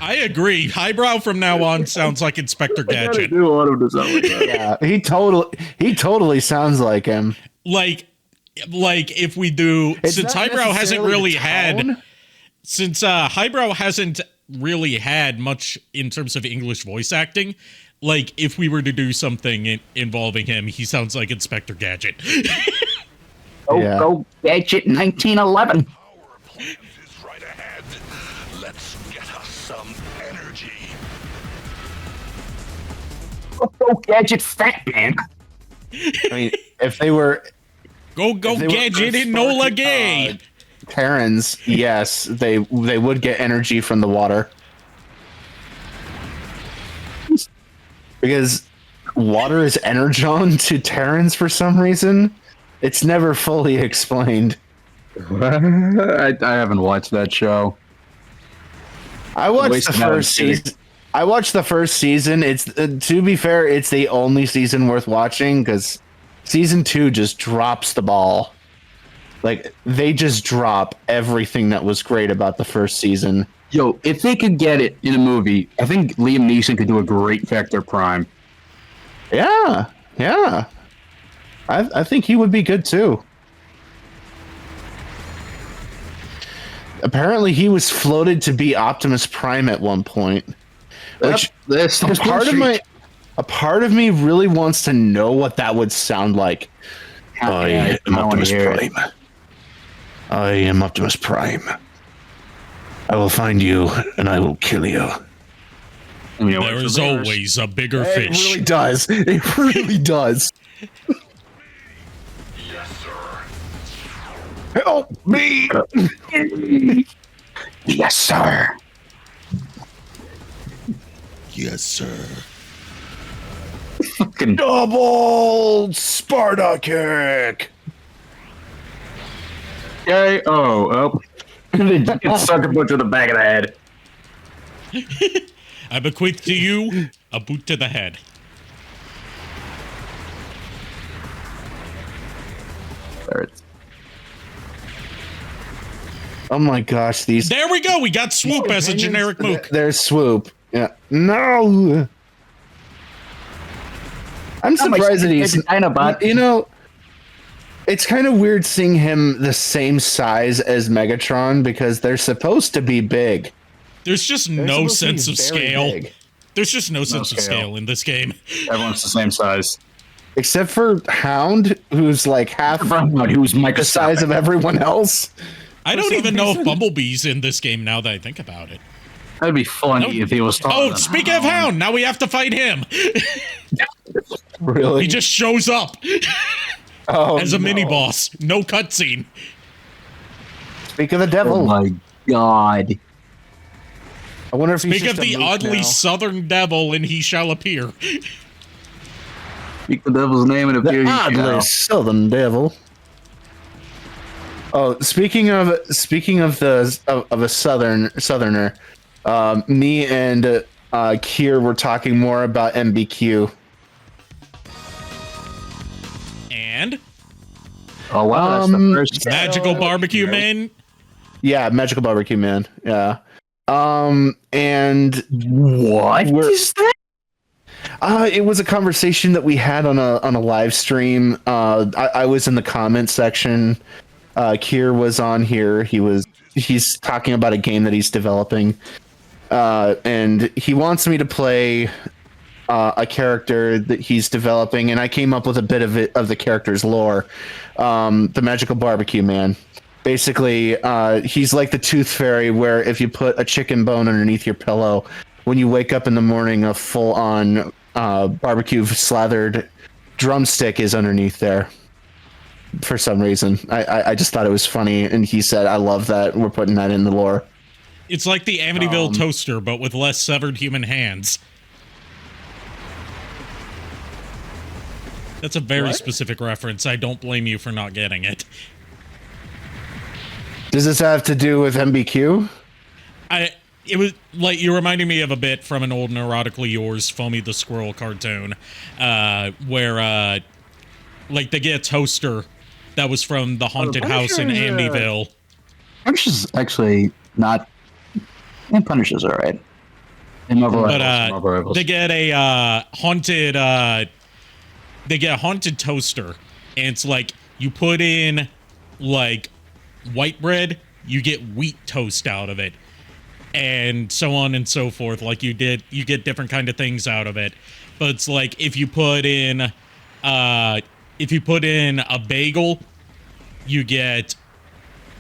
I agree. Highbrow from now on sounds like Inspector Gadget. do want him to sound like that. Yeah, he totally sounds like him. Like if we do, It's since not Highbrow hasn't necessarily really the had, tone. since Highbrow hasn't really had much in terms of English voice acting. Like if we were to do something involving him, he sounds like Inspector Gadget. Yeah. Go Gadget 1911. Our plan is right ahead. Let's get us some energy. Go Gadget Fat Man. I mean, if they were Go if they were Gadget and Nola sparking, Gay. Terrans, yes, they would get energy from the water. Because water is energon to Terrans for some reason. It's never fully explained. I haven't watched that show. I watched the Wasting out on first kidding. season. I watched the first season. It's to be fair, it's the only season worth watching because season 2 just drops the ball. Like they just drop everything that was great about the first season. Yo, if they could get it in a movie, I think Liam Neeson could do a great Vector Prime. Yeah, yeah. I think he would be good too. Apparently, he was floated to be Optimus Prime at one point. Which This a part of me really wants to know what that would sound like. I am Optimus Prime. I am Optimus Prime. I will find you and I will kill you. There is always a bigger It fish. really does. It really does. Yes, sir. Help me! Yes, sir. Yes, sir. Fucking Double Sparta kick. yay. Oh. They get sucker punch to the back of the head. I bequeath to you a boot to the head. There it's. Oh my gosh, these. There we go. We got Swoop as a generic mook. There's Swoop. Yeah. No. I'm surprised that he's Dinobot. You know, it's kind of weird seeing him the same size as Megatron because they're supposed to be big. There's just They're no supposed to sense be of very scale. big. There's just no sense of scale. scale in this game. Everyone's the same size. Except for Hound, who's like half Who's the size of everyone else. I don't even know if Bumblebee's in this game now that I think about it. That'd be funny if he was taller. Oh, speaking of Hound, now we have to fight him. Really? He just shows up Oh, as a no. mini boss. No cutscene. Speak of the Oh devil. my god. I wonder if he's Speak of just a the mook oddly now. southern devil, and he shall appear. Speak the devil's name and appear. The oddly southern devil. Oh, speaking of a southerner, me and Kier were talking more about MBQ. And Oh wow, that's the first. Magical Barbecue Man. Yeah, Magical Barbecue Man. Yeah. And What is that? it was a conversation that we had on a live stream. I was in the comment section. Kier was on here. He's talking about a game that he's developing, and he wants me to play a character that he's developing, and I came up with a bit of the character's lore. The Magical Barbecue Man. Basically, he's like the Tooth Fairy, where if you put a chicken bone underneath your pillow, when you wake up in the morning, a full-on barbecue slathered drumstick is underneath there. For some reason, I just thought it was funny, and he said, "I love that. We're putting that in the lore." It's like the Amityville toaster, but with less severed human hands. That's a very specific reference. I don't blame you for not getting it. Does this have to do with MBQ? It was like you reminded me of a bit from an old Neurotically Yours Foamy the Squirrel cartoon, where like they get a toaster that was from the haunted house in Amityville. Punisher's actually not. And Punisher's alright. But they get a haunted. They get a haunted toaster, and it's like you put in like white bread, you get wheat toast out of it, and so on and so forth. Like you get different kind of things out of it. But it's like if you put in a bagel, you get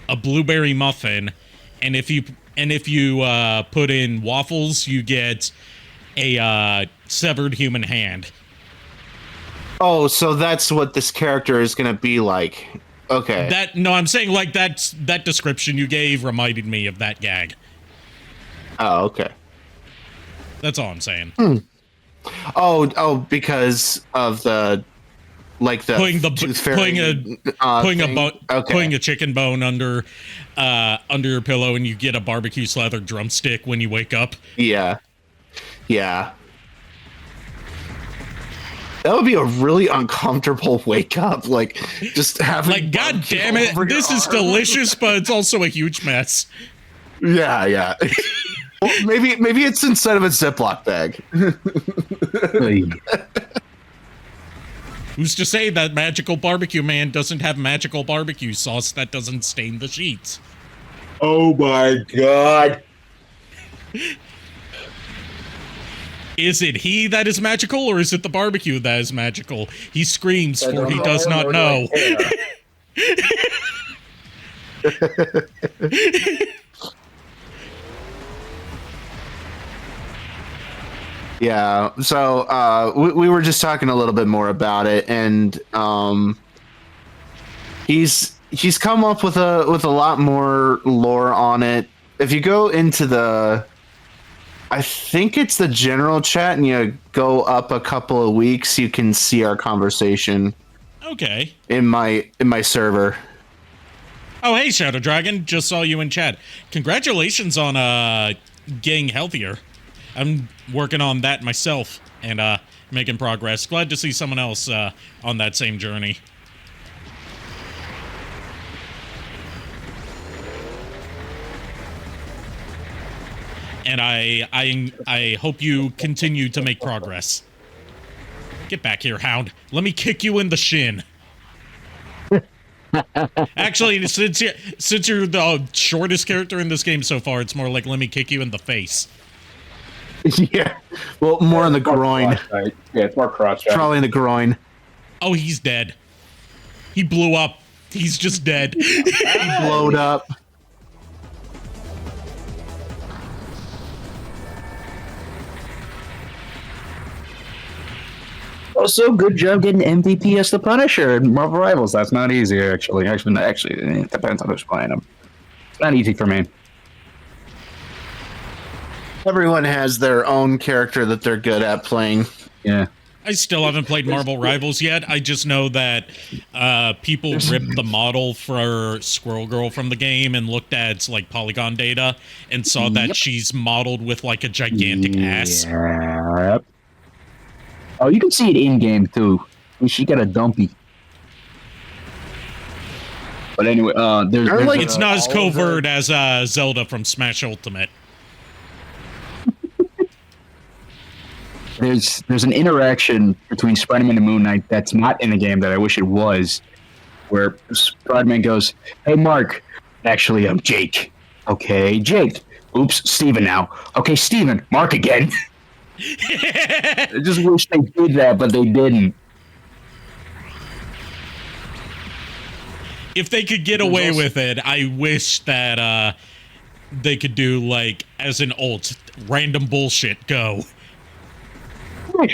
a blueberry muffin, and if you put in waffles, you get a severed human hand. Oh, so that's what this character is going to be like. Okay. I'm saying like that description you gave reminded me of that gag. Oh, okay. That's all I'm saying. Oh, because of the putting a chicken bone under your pillow, and you get a barbecue slathered drumstick when you wake up. Yeah. That would be a really uncomfortable wake up, like just having like, God damn it, this is delicious, but it's also a huge mess. Yeah. Well, maybe it's inside of a Ziploc bag. Who's to say that Magical Barbecue Man doesn't have magical barbecue sauce that doesn't stain the sheets? Oh my God. Is it he that is magical, or is it the barbecue that is magical? He screams, for he does not know. Yeah, so we were just talking a little bit more about it, and he's come up with a lot more lore on it. If you go into I think it's the general chat, and you go up a couple of weeks, you can see our conversation. Okay. In my server. Oh, hey, Shadow Dragon. Just saw you in chat. Congratulations on getting healthier. I'm working on that myself and making progress. Glad to see someone else on that same journey. And I hope you continue to make progress. Get back here, Hound. Let me kick you in the shin. Actually, since you're the shortest character in this game so far, it's more like let me kick you in the face. Yeah. Well, more in the groin. Yeah, it's more cross-eyed. Probably in the groin. Oh, he's dead. He blew up. He's just dead. He blowed up. Also, good job getting MVP as the Punisher in Marvel Rivals. That's not easy, actually. Actually, it depends on who's playing him. It's not easy for me. Everyone has their own character that they're good at playing. Yeah. I still haven't played Marvel Rivals yet. I just know that people ripped the model for Squirrel Girl from the game and looked at its like polygon data and saw that she's modeled with like a gigantic ass. Yep. Oh, you can see it in game too. She got a dumpy. But anyway, it's not as covert as Zelda from Smash Ultimate. There's an interaction between Spider-Man and Moon Knight that's not in the game that I wish it was. where Spider-Man goes, "Hey, Mark. Actually, I'm Jake. Okay, Jake. Oops, Steven now. Okay, Steven. Mark again." I just wish they did that, but they didn't. If they could get away with it, I wish that they could do, like, as an alt, random bullshit go.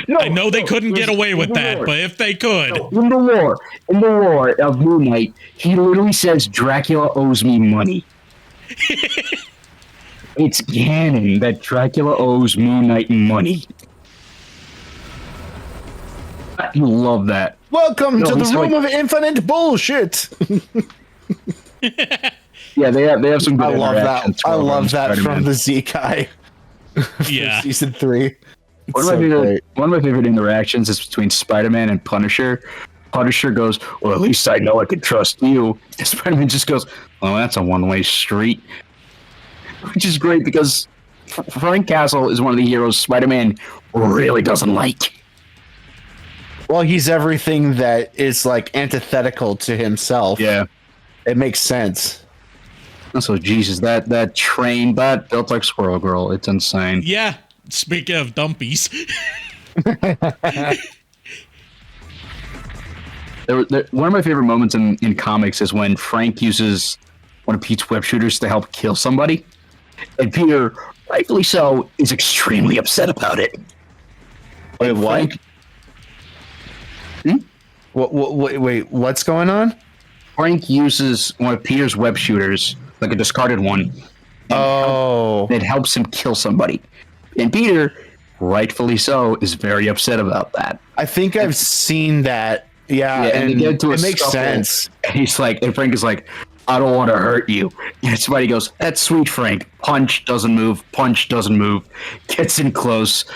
No, I know they couldn't get away with that, but if they could. No, in the lore of Moon Knight, he literally says Dracula owes me money. It's canon that Dracula owes Moon Knight money. You love that. Welcome to the he's room like- of infinite bullshit. Yeah, they have some good I love that. interactions I from love that Spider-Man. from the Z guy. Yeah. Season 3. One of my favorite interactions is between Spider-Man and Punisher. Punisher goes, "Well, at least I know I can trust you." And Spider-Man just goes, "Oh, that's a one-way street," which is great because Frank Castle is one of the heroes Spider-Man really doesn't like. Well, he's everything that is like antithetical to himself. Yeah. It makes sense. Also, Jesus, that train that built like Squirrel Girl. It's insane. Yeah. Speaking of dumpies. One of my favorite moments in comics is when Frank uses one of Pete's web shooters to help kill somebody, and Peter, rightfully so, is extremely upset about it. Wait, what? Wait, what's going on? Frank uses one of Peter's web shooters, like a discarded one. It helps him kill somebody. And Peter, rightfully so, is very upset about that. I think I've seen that. Yeah, and they get into it makes scuffle, sense. And he's like, and Frank is like, "I don't want to hurt you." And somebody goes, "That's sweet, Frank." Punch doesn't move. Punch doesn't move. Gets in close,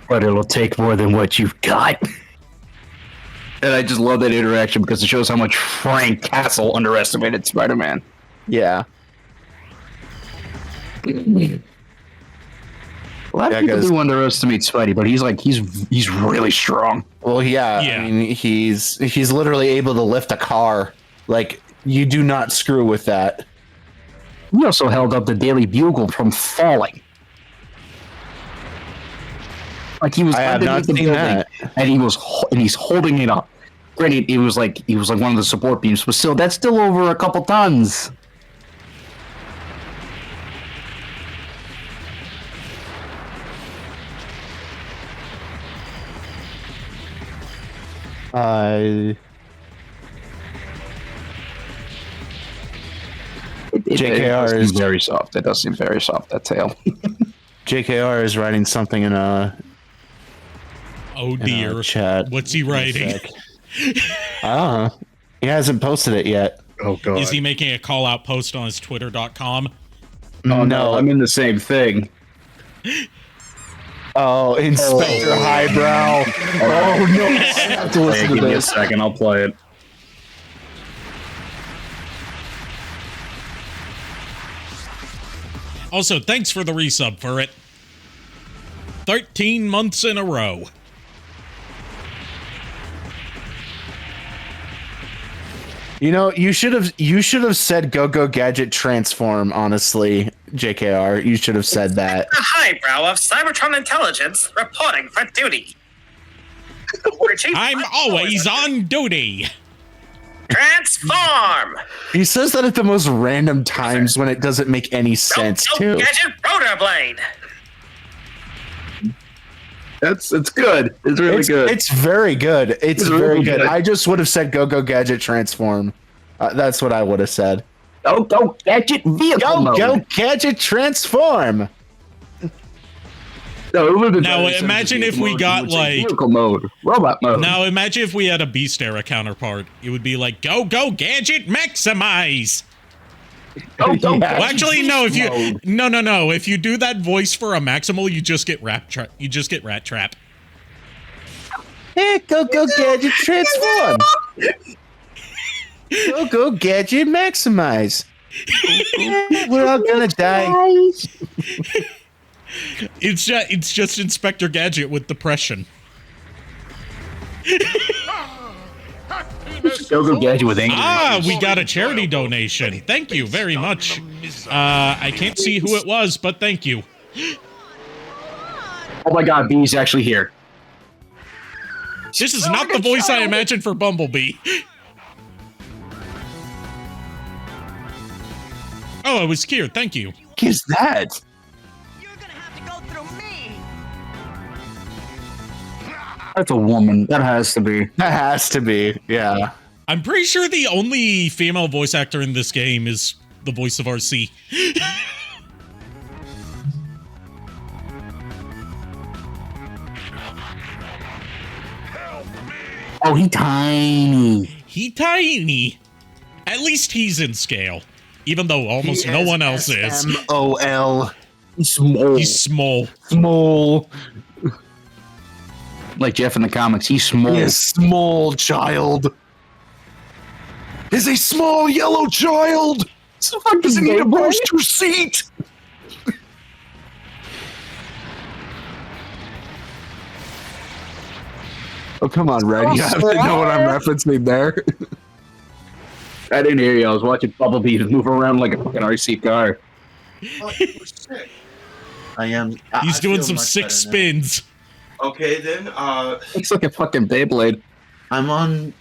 but it'll take more than what you've got. And I just love that interaction because it shows how much Frank Castle underestimated Spider-Man. Yeah. A lot of people do underestimate Spidey, but he's really strong. Well, yeah. I mean, he's literally able to lift a car. Like, you do not screw with that. He also held up the Daily Bugle from falling. Like he was underneath the building, and he's holding it up. Granted, he was like one of the support beams, but still, that's still over a couple tons. JKR is very soft. It does seem very soft, that tail. JKR is writing something in a Oh dear. Chat. What's he writing? He hasn't posted it yet. Oh god. Is he making a call out post on his twitter.com? Oh no, I'm in the same thing. Oh, Inspector Highbrow. Oh no. I have to listen to Give me a this. second, I'll play it. Also, thanks for the resub for it. 13 months in a row. You know, you should have said Go Gadget Transform, honestly, JKR. You should have said that. The highbrow of Cybertron Intelligence reporting for duty. I'm always on duty. Transform! He says that at the most random times when it doesn't make any sense, too. Gadget Rotor Blade! It's good. It's really good. It's very good. It's very really good. good. I just would have said Go Gadget Transform. That's what I would have said. Go Gadget Vehicle mode. Go Gadget Transform! No, it would've been Now, better imagine instead of if we vehicle got, mode, it would say like- vehicle mode, robot mode. Now, imagine if we had a Beast Era counterpart. It would be like, go Gadget Maximize. Go Well, Gadget actually, no. If you mode. no. If you do that voice for a Maximal, you just get Rat Trap. You just get Rat Trap. Hey, Go Gadget Transform! Go Gadget Maximize! We're all gonna die. It's just Inspector Gadget with depression. Go Gadget with angry. Ah, we got a charity donation. Thank you very much. I can't see who it was, but thank you. Oh my God, Bee's actually here. This is not the voice I imagined for Bumblebee. Oh, it was cute. Thank you. What is that? You're gonna have to go through me. That's a woman. That has to be. That has to be. Yeah. I'm pretty sure the only female voice actor in this game is the voice of RC. Oh, he tiny. He tiny. At least he's in scale. Even though almost no one else is. M-O-L. He's small. He's small. Small. Like Jeff in the comics, he's small. He is small child. Is a small yellow child. Doesn't need a booster seat. Oh, come on, Red. You have to know what I'm referencing there. I didn't hear you. I was watching Bumblebee move around like a fucking RC car. I am. He's doing some sick spins. Okay, then. Looks like a fucking Beyblade. I'm on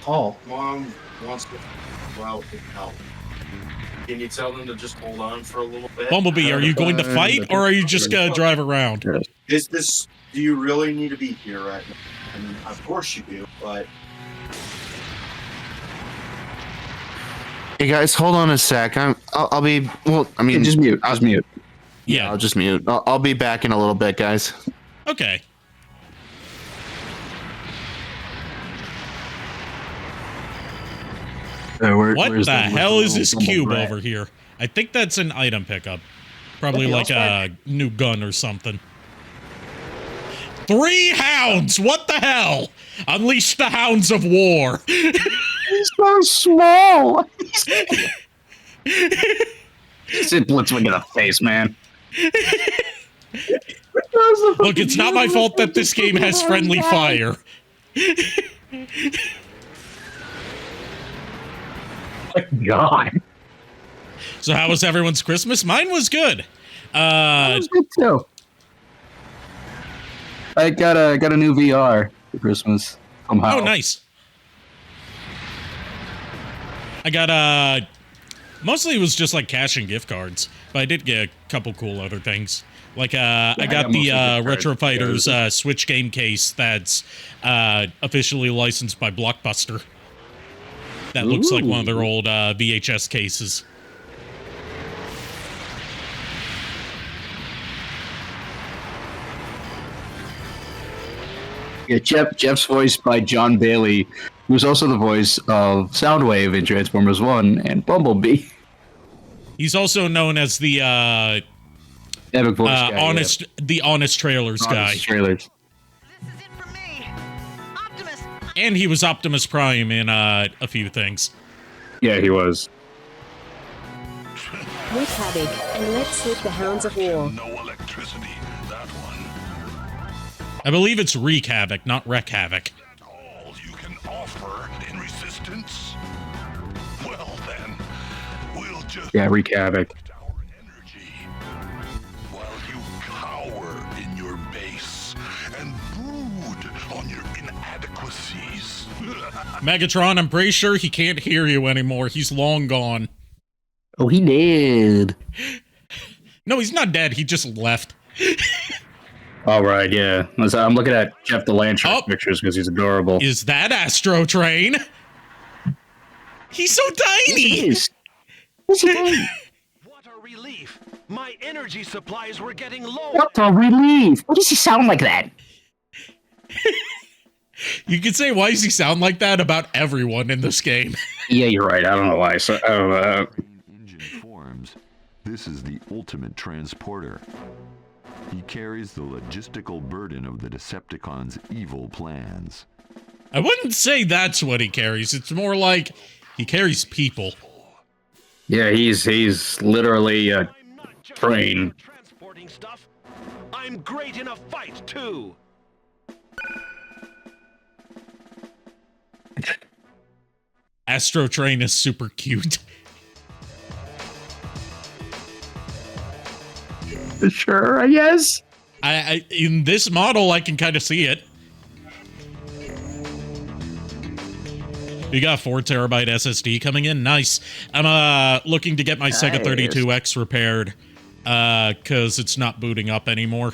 call. Mom wants to go out and help. Can you tell them to just hold on for a little bit? Bumblebee, are you going to fight, or are you just gonna drive around? Is this? Do you really need to be here right now? I mean, of course you do, but. Hey guys, hold on a sec. I'll be. Well, I mean, Just mute. Just mute. Yeah. I'll just mute. I'll be back in a little bit, guys. Okay. What the hell is this cube over here? I think that's an item pickup. Probably like a new gun or something. 3 hounds! What the hell? Unleash the hounds of war! He's so small. Just hit Blitzwing in the face, man. Look, it's not my fault that this game has friendly fire. God. So how was everyone's Christmas? Mine was good. That was good too. I got a new VR for Christmas. Somehow. Oh, nice. I got mostly it was just like cash and gift cards, but I did get a couple cool other things. Like I got the Retro Fighters Switch game case that's officially licensed by Blockbuster. That looks like one of their old VHS cases. Yeah, Jeff's voiced by John Bailey, who's also the voice of Soundwave in Transformers 1 and Bumblebee. He's also known as the Epic voice guy, honest trailers guy. Honest trailers. This is it for me. Optimus. And he was Optimus Prime in a few things. Yeah, he was. Wreak havoc and let's slip the hounds of war. No electricity, that one. I believe it's Wreak Havoc, not Wreck Havoc. All you can offer in resistance? Well then, we'll just Yeah, wreak havoc. our energy while you cower in your base and brood on your inadequacies. Megatron, I'm pretty sure he can't hear you anymore. He's long gone. Oh, he did. No, he's not dead. He just left. All right, yeah. I'm looking at Jeff the Lantern pictures because he's adorable. Is that Astro Train? He's so tiny. He is. What's he doing? What a relief! My energy supplies were getting low. What a relief! Why does he sound like that? You could say, why does he sound like that about everyone in this game? Yeah, you're right. I don't know why. So, Engine forms. This is the ultimate transporter. He carries the logistical burden of the Decepticons' evil plans. I wouldn't say that's what he carries. It's more like he carries people. yeah, he's literally a train. Transporting stuff. I'm great in a fight too. Astro Train is super cute. Sure, I guess. I in this model, I can kind of see it. You got 4 terabyte SSD coming in. Nice. I'm looking to get my Sega 32X repaired because it's not booting up anymore.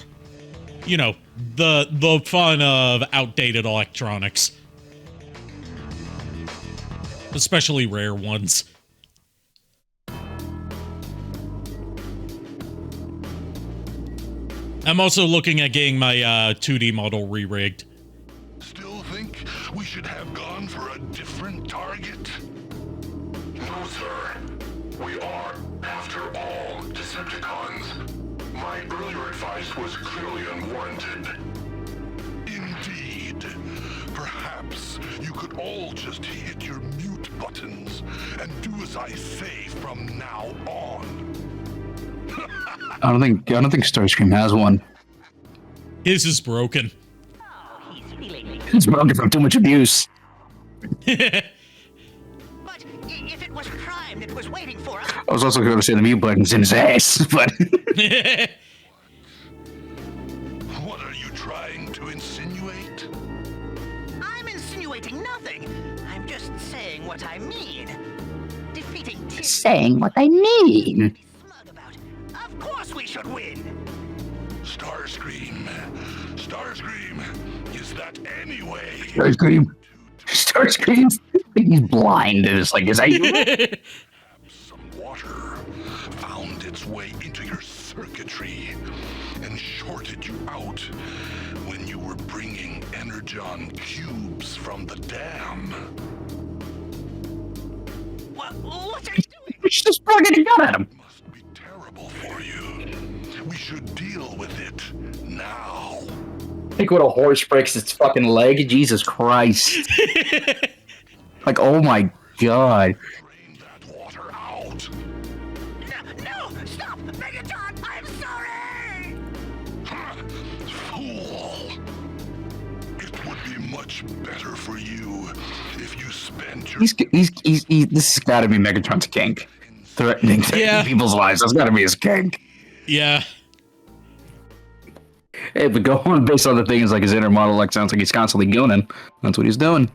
You know, the fun of outdated electronics. Especially rare ones. I'm also looking at getting my 2D model re-rigged. Still think we should have gone for a different target? No, sir. We are, after all, Decepticons. My earlier advice was clearly unwarranted. Indeed. Perhaps you could all just hit your mute buttons and do as I say from now on. I don't think Starscream has one. His is broken. It's broken from too much abuse. But if it was primed, it was waiting for us. I was also going to say the mute button's in his ass, but What are you trying to insinuate? I'm insinuating nothing. I'm just saying what I mean. Defeating Tyr saying what I mean. smug about. Of course we should win. Starscream. Starscream. Is that anyway? Starscream. He's blind. It's like, is that you? Some water found its way into your circuitry and shorted you out when you were bringing energon cubes from the dam. What are you doing? We should just plug a gun at him. Must be terrible for you. We should deal with it now. Think what a horse breaks its fucking leg. Jesus Christ. Like, oh my god. Drain that water out. No, stop! Megatron, I'm sorry! Fool. It would be much better for you if you spent your... This has got to be Megatron's kink. Threatening people's lives. That's got to be his kink. Yeah. Hey, but go on based on the things like his inner monologue sounds like he's constantly gooning. That's what he's doing.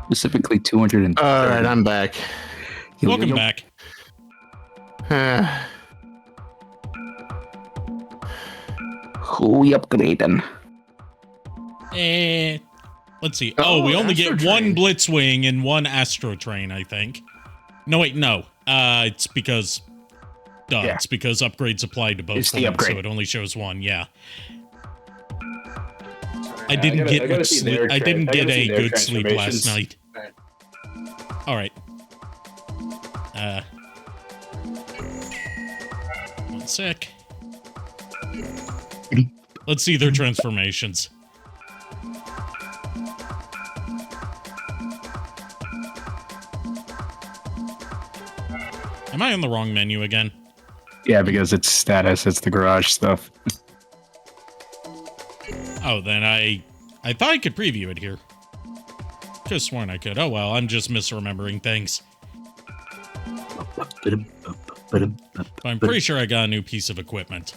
Specifically 200. All right, I'm back. Welcome back. Who we upgrading? Let's see. Oh, we only get one Blitzwing and one Astro Train, I think. No, wait, no. It's because... Yeah. It's because upgrades apply to both It's of the them, upgrade. so it only shows one, yeah. I didn't get much sleep. I didn't get a good sleep last night. All right. 1 sec. Let's see their transformations. Am I on the wrong menu again? Yeah, because it's status. It's the garage stuff. Oh, then I thought I could preview it here. Could've sworn I could. Oh well, I'm just misremembering things. But I'm pretty sure I got a new piece of equipment.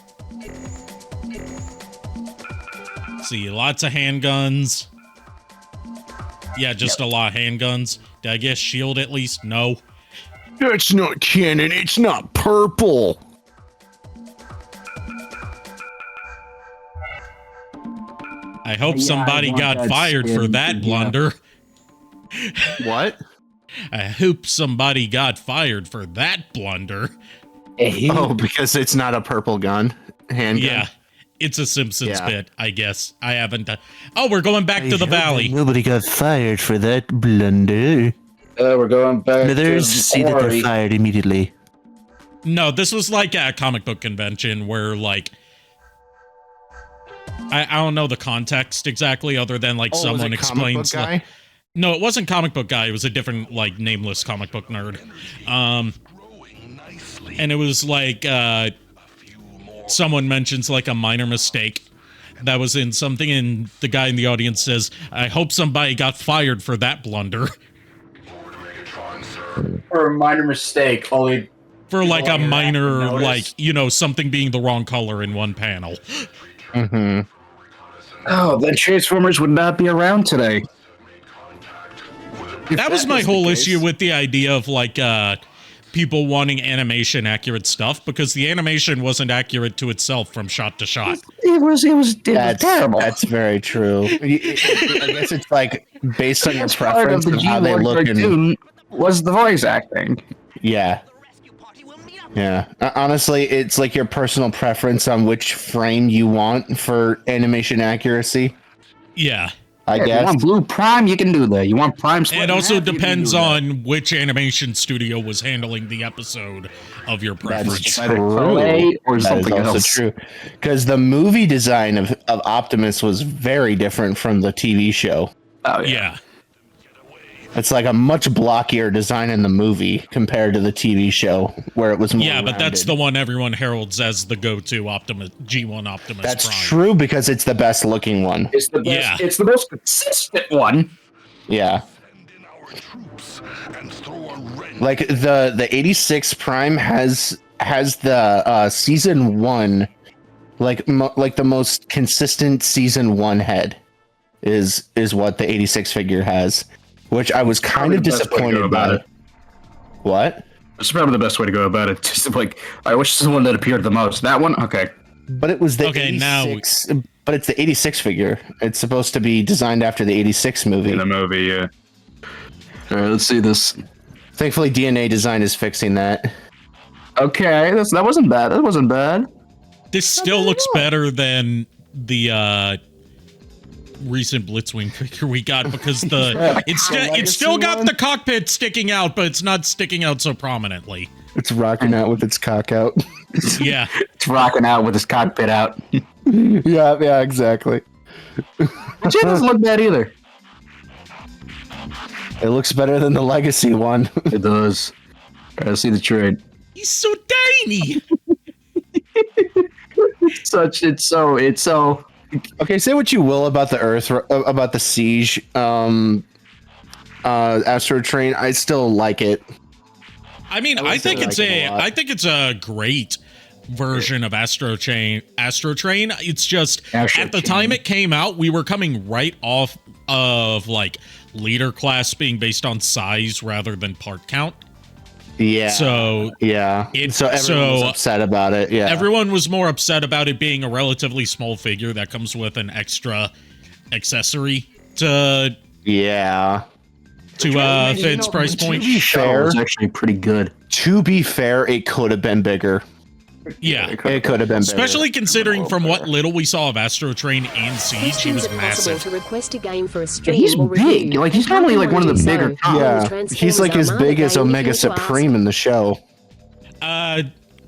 See, lots of handguns. Yeah, just a lot of handguns. Did I get shield at least? No. That's not canon. It's not purple. I hope somebody got fired for that blunder. What? I hope somebody got fired for that blunder. Oh, because it's not a purple gun. Handgun. Yeah, it's a Simpsons bit, I guess. I haven't done... Oh, we're going back to the valley. Nobody got fired for that blunder. We're going back Others see that they're fired immediately. No, this was like a comic book convention where, like... I don't know the context exactly, other than, like, someone explains... No, it wasn't comic book guy. It was a different, like, nameless comic book nerd. And it was like, someone mentions, like, a minor mistake that was in something, and the guy in the audience says, I hope somebody got fired for that blunder. For a minor mistake, only... For, like, a minor, like, you know, something being the wrong color in one panel. Mm-hmm. Oh, then Transformers would not be around today. That was my whole issue with the idea of, like, people wanting animation accurate stuff, because the animation wasn't accurate to itself from shot to shot. It was terrible. That's very true. I guess it's like based on your preference of how they look. Was the voice acting? Yeah. Yeah. Honestly, it's like your personal preference on which frame you want for animation accuracy. Yeah. I guess. You want Blue Prime, you can do that. You want Prime Split? It also depends on which animation studio was handling the episode of your preference. That's true. Or something else. True. Because the movie design of Optimus was very different from the TV show. Oh, yeah. It's like a much blockier design in the movie compared to the TV show, where it was more but rounded. that's the one everyone heralds as the go-to Optimus G1 Optimus That's Prime. true, because it's the best looking one. It's the best. Yeah. It's the most consistent one. Yeah. Like the 86 Prime has the season 1, like the most consistent season 1 head is what the 86 figure has. Which I was kind of disappointed by. What? It's probably the best way to go about it. Just like, I wish this is the one that appeared the most. That one? Okay. But it was the 86, but it's the 86 figure. It's supposed to be designed after the 86 movie. In the movie, yeah. All right, let's see this. Thankfully, DNA Design is fixing that. Okay, that wasn't bad. That wasn't bad. This still looks better than the recent Blitzwing figure we got, because it's still got the cockpit sticking out, but it's not sticking out so prominently. It's rocking out with its cock out. Yeah. It's rocking out with its cockpit out. yeah, exactly. It doesn't look bad either. It looks better than the Legacy one. It does. All right, let's see the trade. He's so tiny. It's so. Okay, say what you will about the Earth, about the Siege, Astro Train. I still like it. I mean, I think it's a great version of Astro Train. It's just at the time it came out, we were coming right off of like leader class being based on size rather than part count. Yeah. So everyone was upset about it. Yeah. Everyone was more upset about it being a relatively small figure that comes with an extra accessory to fit its price point. To be fair, it's actually pretty good. To be fair, it could have been bigger. Yeah, it could have been better. Especially considering from what little we saw of Astro Train and Siege, he was massive. To request a game for a stream he's big. Like he's probably like one of the bigger. Yeah, he's like as big as Omega Supreme in the show.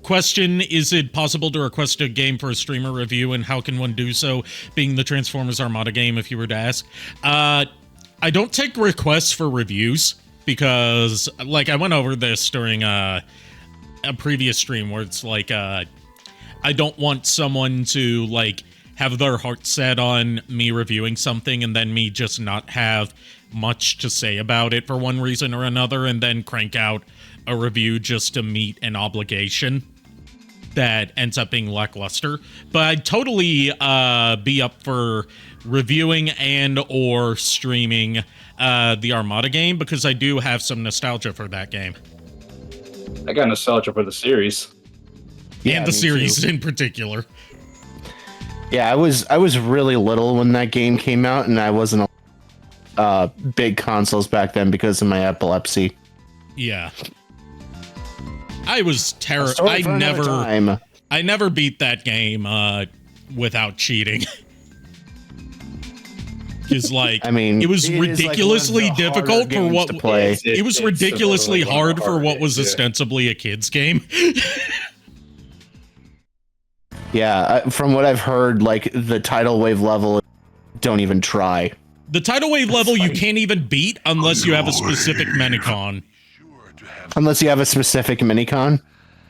Question: is it possible to request a game for a streamer review, and how can one do so? Being the Transformers Armada game, if you were to ask. I don't take requests for reviews because, like, I went over this during a previous stream where it's like, I don't want someone to, like, have their heart set on me reviewing something and then me just not have much to say about it for one reason or another, and then crank out a review just to meet an obligation that ends up being lackluster. But I'd totally be up for reviewing and or streaming the Armada game, because I do have some nostalgia for that game. I got nostalgia for the series. Yeah, and the series in particular. Yeah, I was really little when that game came out, and I wasn't big consoles back then because of my epilepsy. Yeah. I was terrible. I never beat that game without cheating. Because, like, I mean, it was ridiculously difficult for what to play. It was ridiculously hard for what was ostensibly a kid's game. Yeah, from what I've heard, like the tidal wave level, don't even try. The tidal wave level you can't even beat unless you have a specific minicon. Unless you have a specific minicon?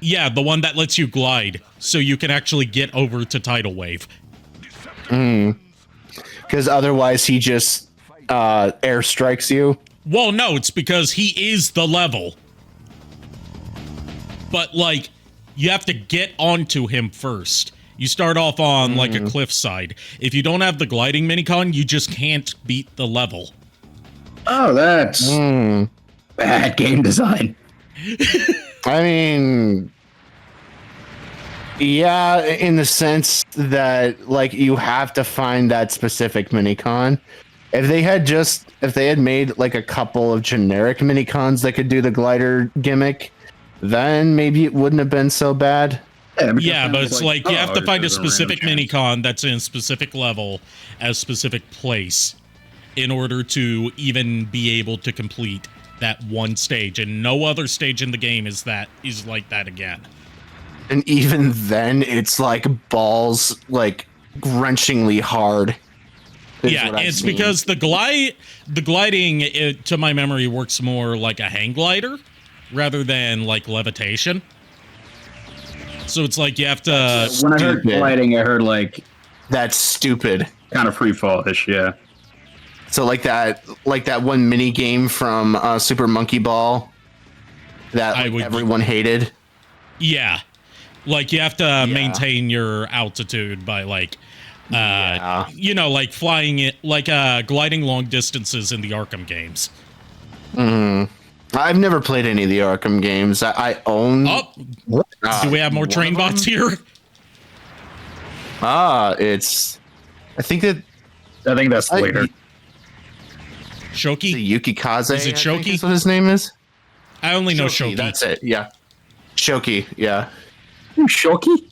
Yeah, the one that lets you glide, so you can actually get over to tidal wave. Because otherwise he just air strikes you? Well, no, it's because he is the level. But, like, you have to get onto him first. You start off on, like, a cliffside. If you don't have the gliding minicon, you just can't beat the level. Oh, that's bad game design. I mean, yeah, in the sense that, like, you have to find that specific minicon. If they had made, like, a couple of generic minicons that could do the glider gimmick, then maybe it wouldn't have been so bad. Yeah, but it's like you have to find a specific minicon that's in a specific level at a specific place in order to even be able to complete that one stage, and no other stage in the game is like that again. And even then, it's like balls, like, wrenchingly hard. Yeah, it's because the gliding, to my memory, works more like a hang glider rather than like levitation. So it's like you have to. When I heard gliding, I heard like that's stupid, kind of free fall-ish. Yeah. So like that one mini game from Super Monkey Ball that everyone hated. Yeah, like you have to maintain your altitude by like, you know, like flying it, like gliding long distances in the Arkham games. I've never played any of the Arkham games. I own. Oh, do we have more train bots here? I think that's later. Shoki? Yukikaze? Is it Shoki? Is what his name is? I only know Shoki. That's it, yeah. Shoki, yeah. Shoki?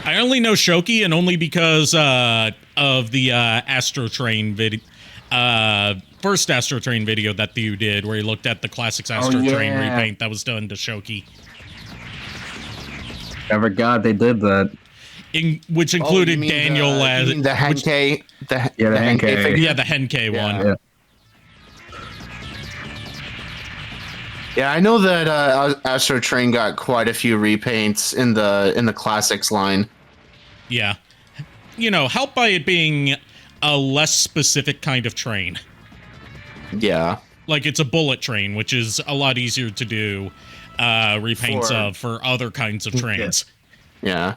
I only know Shoki, and only because of the Astro Train video. First Astro Train video that you did, where he looked at the classics Astro Train repaint that was done to Shoki. I forgot they did that. Which included Daniel as the Henkei, the Henkei figure? Yeah, the Henkei one. Yeah, I know that Astro Train got quite a few repaints in the classics line. Yeah, you know, helped by it being a less specific kind of train. Yeah, like it's a bullet train, which is a lot easier to do repaints for other kinds of trains. Yeah.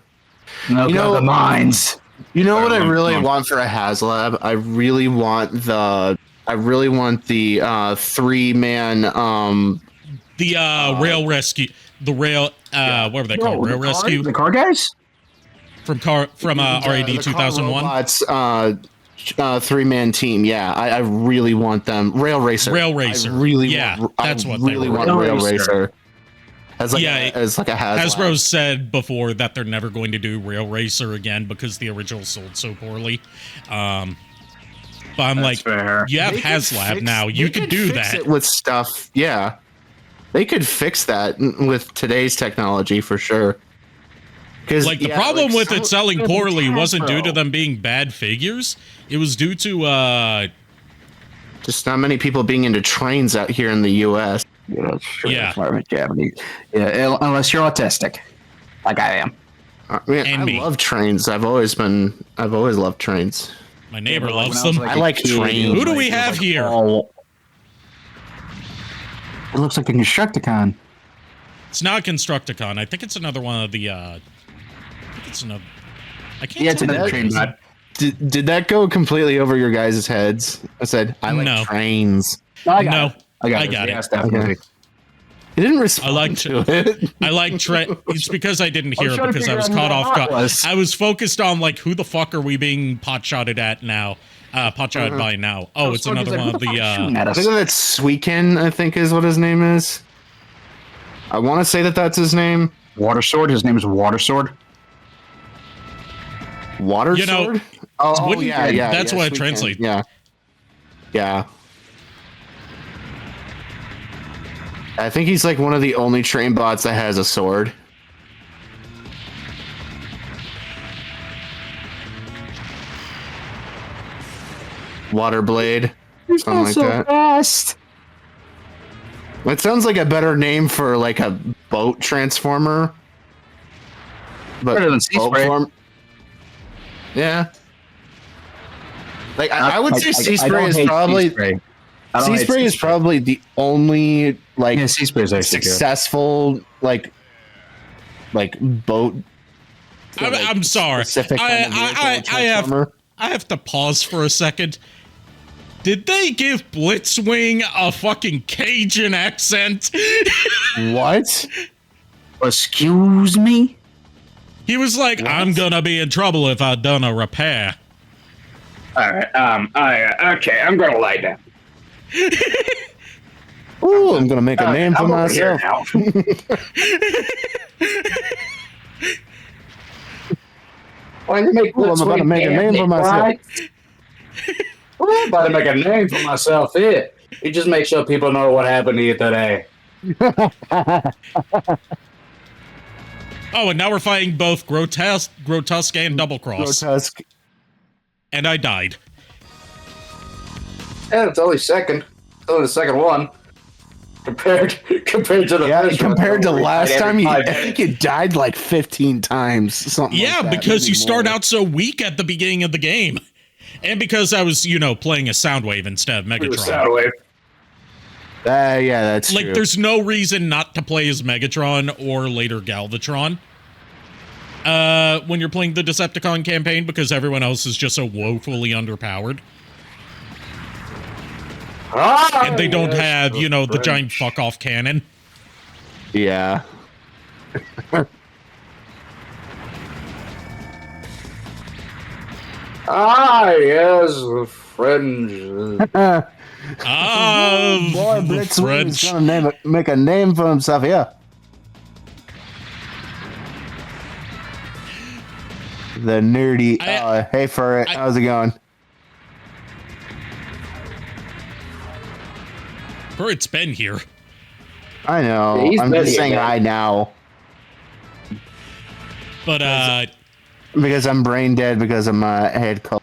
You know the mines. You know what I really want for a HasLab? I really want the 3-man rail rescue, what were they called? Rail rescue. The car guys from RAD 2001. 3-man team. Yeah, I really want them. Rail Racer. Rail Racer. That's what they want. Rail Racer. As like a HasLab. Hasbro said before that they're never going to do Rail Racer again because the original sold so poorly. But I'm like, you have HasLab now. You could do that it with stuff. Yeah, they could fix that with today's technology for sure. Like the problem with it selling poorly wasn't due to them being bad figures. It was due to just not many people being into trains out here in the U.S. Yeah, Japanese. Yeah, unless you're autistic, like I am. I love trains. I've always loved trains. My neighbor loves them. I like trains. Who do we have here? It looks like a Constructicon. It's not a Constructicon. I think it's another one of the. I think it's another. I can't. Yeah, it's another train bot. Did that go completely over your guys' heads? I said I like trains. I got it. I got it. Yes, definitely. You didn't respond to it. I like It's because I didn't hear it because I was caught off guard. I was focused on like who the fuck are we being pot-shotted at now? Pot-shotted by now. Oh, it's another one of the. I think that's Suiken. I think is what his name is. I want to say that's his name. Water Sword. His name is Water Sword. Water Sword. Oh yeah. That's what it translates. Yeah. I think he's like one of the only train bots that has a sword. Water blade. He's Something like so that. fast. It sounds like a better name for like a boat transformer. But Better than sea boat spray. form. Yeah. Like I would say sea spray is probably sea spray is probably the only like sea spray is actually successful like boat. I'm sorry. I have to pause for a second. Did they give Blitzwing a fucking Cajun accent? What? Excuse me? He was like, what? I'm gonna be in trouble if I done a repair. Alright, okay, I'm gonna lie down. Ooh, I'm gonna make a name for myself. I'm about to make a name for myself. I'm about to make a name for myself here. You just make sure people know what happened to you today. Oh, and now we're fighting both Grotesque and Double Cross. Grotesque. And I died. Yeah, it's only second. It's only the second one. Compared to the first compared to last time, I think you died like 15 times. Something like that, because you start out so weak at the beginning of the game. And because I was, playing a Soundwave instead of Megatron. Soundwave. Yeah, that's true. Like, there's no reason not to play as Megatron or later Galvatron. When you're playing the Decepticon campaign, because everyone else is just so woefully underpowered. And they don't have, the giant fuck-off cannon. Yeah. Yes, the French. Boy, Blitzwing is gonna make a name for himself here. The nerdy. Hey, Furret, how's it going? Furret's been here. I know. Yeah, I'm just saying hi now. But, because I'm brain dead because of my head cold.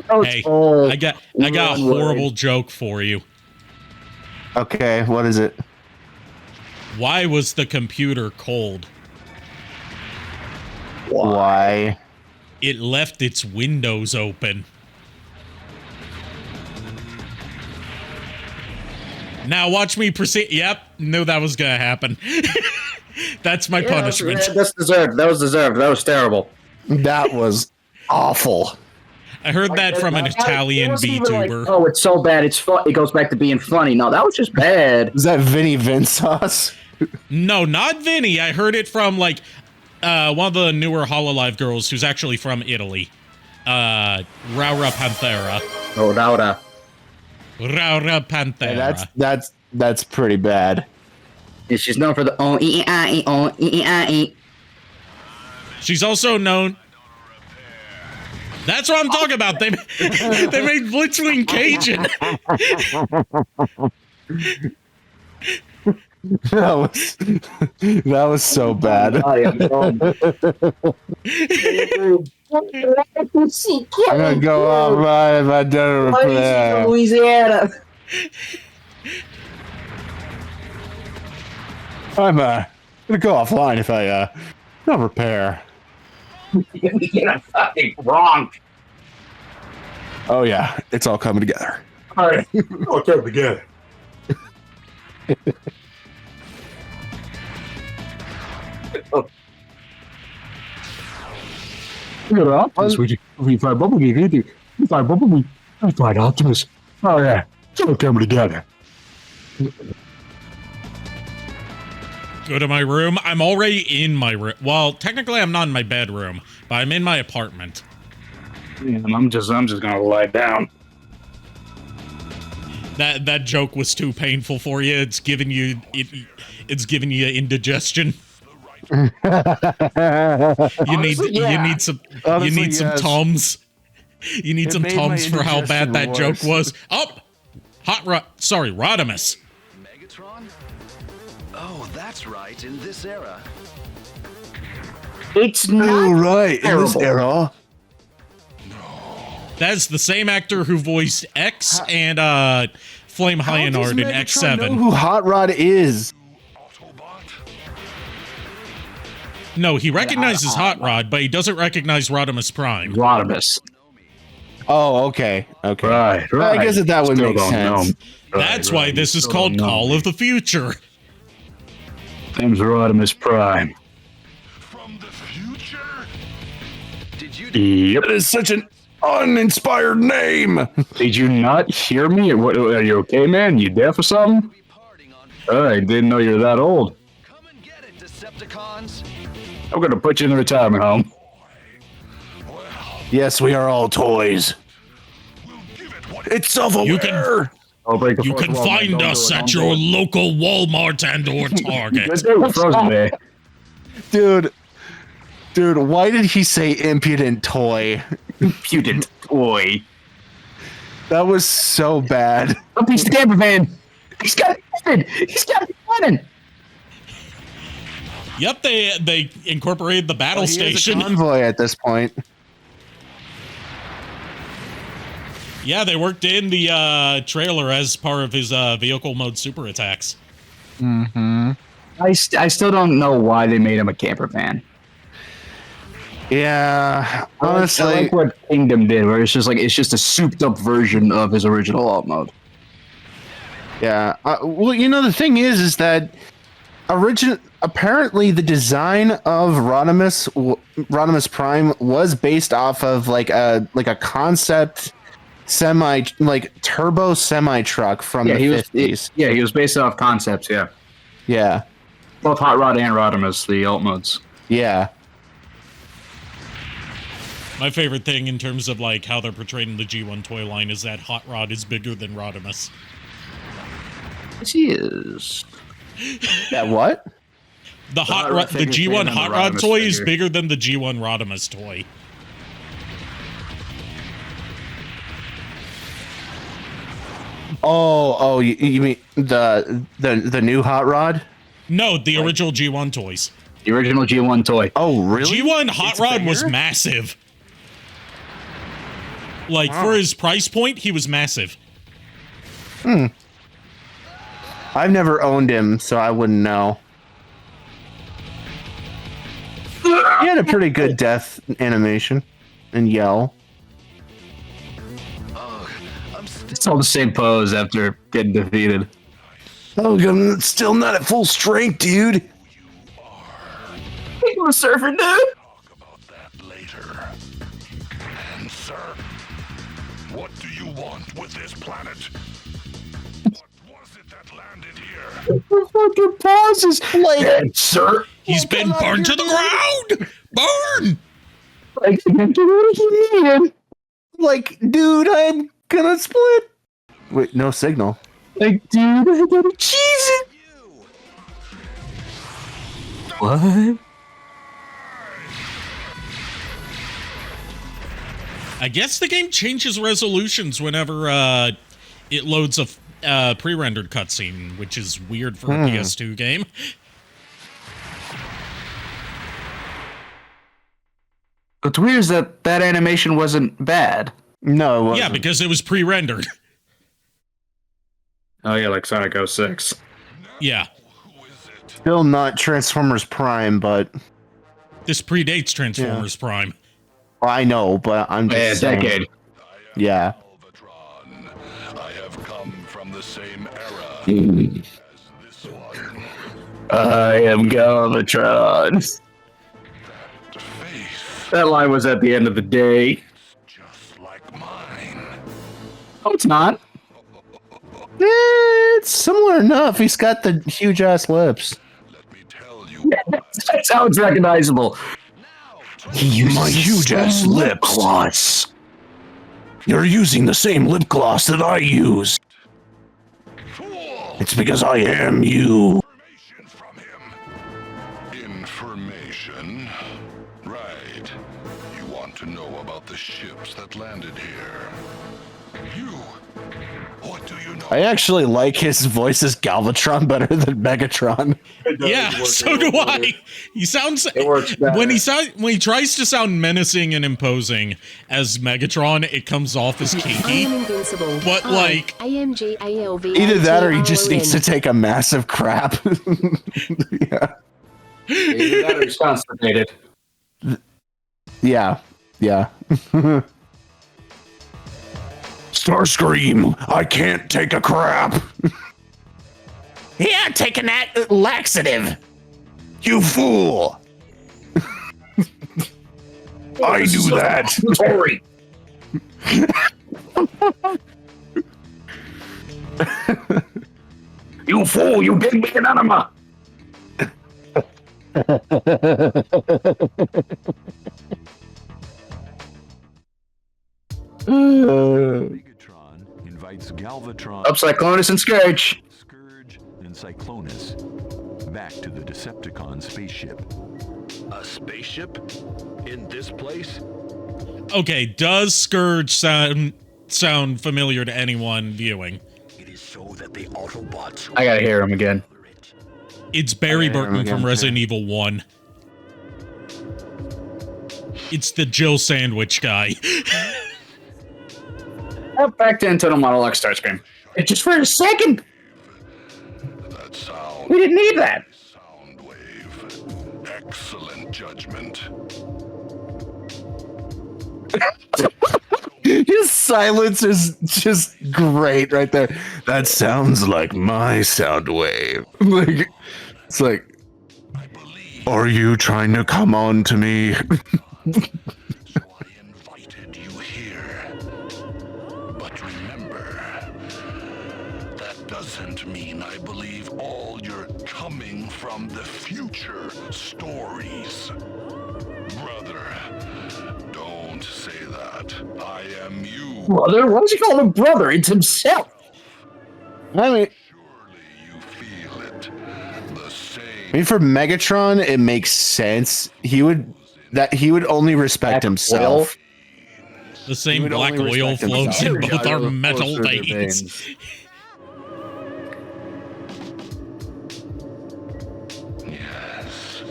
Hey, I got a horrible joke for you. Okay, what is it? Why was the computer cold? Why? It left its windows open. Now watch me proceed. Yep, knew that was gonna happen. That's my punishment. That's deserved. That was deserved. That was terrible. That was awful. I heard that from an Italian VTuber. Like, oh, it's so bad. It's it goes back to being funny. No, that was just bad. Is that Vinny Vinsauce? No, not Vinny. I heard it from one of the newer Hololive girls who's actually from Italy. Raura Panthera. Oh, Raura. Raura Panthera. Hey, that's pretty bad. Yeah, she's known for the She's also known. That's what I'm talking about. They made Blitzwing Cajun. That was so bad. I'm gonna go all right if I don't repair. Louisiana. I'm gonna go offline if I don't repair. You're getting fucking wrong. Oh yeah, it's all coming together. All right, all coming together. Look at Optimus. We find Bumblebee. We find Bumblebee. We find Optimus. Oh yeah, it's all coming together. Go to my room. I'm already in my room. Well, technically, I'm not in my bedroom, but I'm in my apartment. Yeah, I'm just gonna lie down. That joke was too painful for you. It's giving you indigestion. You need some Tums. You need some Tums for how bad that joke was. Oh, Rodimus. Megatron? Oh, that's right. In this era. It's not right. Terrible. In this era. That's the same actor who voiced X and Flame Hyanard in X7. Know who Hot Rod is? No, he recognizes Hot Rod, but he doesn't recognize Rodimus Prime. Rodimus. Oh, okay. Okay. Right. I guess that would Still make don't sense. know. That's why this is called Call of the Future. Name's Rodimus Prime. From the future? Yep. That is such an uninspired name. Did you not hear me? What, are you okay, man? You deaf or something? I didn't know you're that old. Come and get it, Decepticons. I'm gonna put you in the retirement home. Yes, we are all toys. It's self-aware. You can find us at your local Walmart and or Target. Dude, why did he say impudent toy? Impudent toy. That was so bad. Look, he's the cameraman. He's got it. He's got it running. Yep, they incorporated the battle station. He is a convoy at this point. Yeah, they worked in the trailer as part of his vehicle mode super attacks. Mm-hmm. I still don't know why they made him a camper van. Yeah, honestly, I like what Kingdom did, where it's just a souped up version of his original alt mode. Yeah. Well, the thing is that apparently the design of Rodimus Prime was based off of like a concept turbo semi truck from the 50s. He was based off concepts. Yeah. Both Hot Rod and Rodimus, the alt modes. Yeah. My favorite thing in terms of like how they're portraying the G1 toy line is that Hot Rod is bigger than Rodimus. Yes, he is. That what? The G1 Hot Rod toy is bigger than the G1 Rodimus toy. Oh, you mean the new Hot Rod? No, the original G1 toys. The original G1 toy. Oh, really? G1 Hot Rod was massive. Like, for his price point, he was massive. I've never owned him, so I wouldn't know. He had a pretty good death animation and yell. It's all the same pose after getting defeated. Oh, I'm still not at full strength, dude. You a surfer, dude? Talk about that later. And sir, what do you want with this planet? What was it that landed here? Fucking pauses. Like, sir. He's been burned to the ground. Burn. Like, dude, I'm gonna split. Wait, no signal. Like, dude, I gotta cheese it. What? I guess the game changes resolutions whenever it loads a pre-rendered cutscene, which is weird for a PS2 game. What's weird is that animation wasn't bad. No, it wasn't. Yeah, because it was pre-rendered. Oh yeah, like Sonic 06. Yeah. Still not Transformers Prime, but This predates Transformers Prime. I know, but I'm just saying. Decade. Yeah. I have come from the same era as this one. I am Galvatron. That line was at the end of the day. Just like mine. Oh, it's not. It's similar enough. He's got the huge ass lips. Let me tell you. That's how it's recognizable. He uses my huge ass lip gloss. You're using the same lip gloss that I use. It's because I am you. Information from him. Information? Right. You want to know about the ships that landed here. You. What do you know? I actually like his voice as Galvatron better than Megatron. Yeah, so do I. He sounds works better. when he tries to sound menacing and imposing as Megatron, it comes off as I am kinky. invincible. But, like- AMGALV. Either that or he just needs to take a massive crap. Yeah. Either that or he's constipated. Yeah. Yeah. Starscream, I can't take a crap. Yeah, taking that laxative. You fool. I do that. Sorry. You fool, you big banana. Megatron invites Galvatron, Up Cyclonus and Scourge. Scourge, and Cyclonus back to the Decepticon spaceship. A spaceship? In this place? Okay, does Scourge sound familiar to anyone viewing? It is so that the Autobots. I gotta hear him again. It's Barry Okay, Burton again, from Resident Evil 1. It's the Jill Sandwich guy. Back to internal monologue Starscream. Just for a second. That sound. We didn't need that. Sound wave. Excellent judgment. His silence is just great right there. That sounds like my sound wave. Like, it's like, are you trying to come on to me? So I invited you here. But remember, that doesn't mean I believe all your coming from the future stories. Brother, don't say that. I am you. Brother? Why does he call him brother? It's himself. I mean, Surely you feel it. The same. I mean, for Megatron, it makes sense. He would only respect himself. The same would black only oil respect flows in himself. both our Flows metal through their veins. Yes.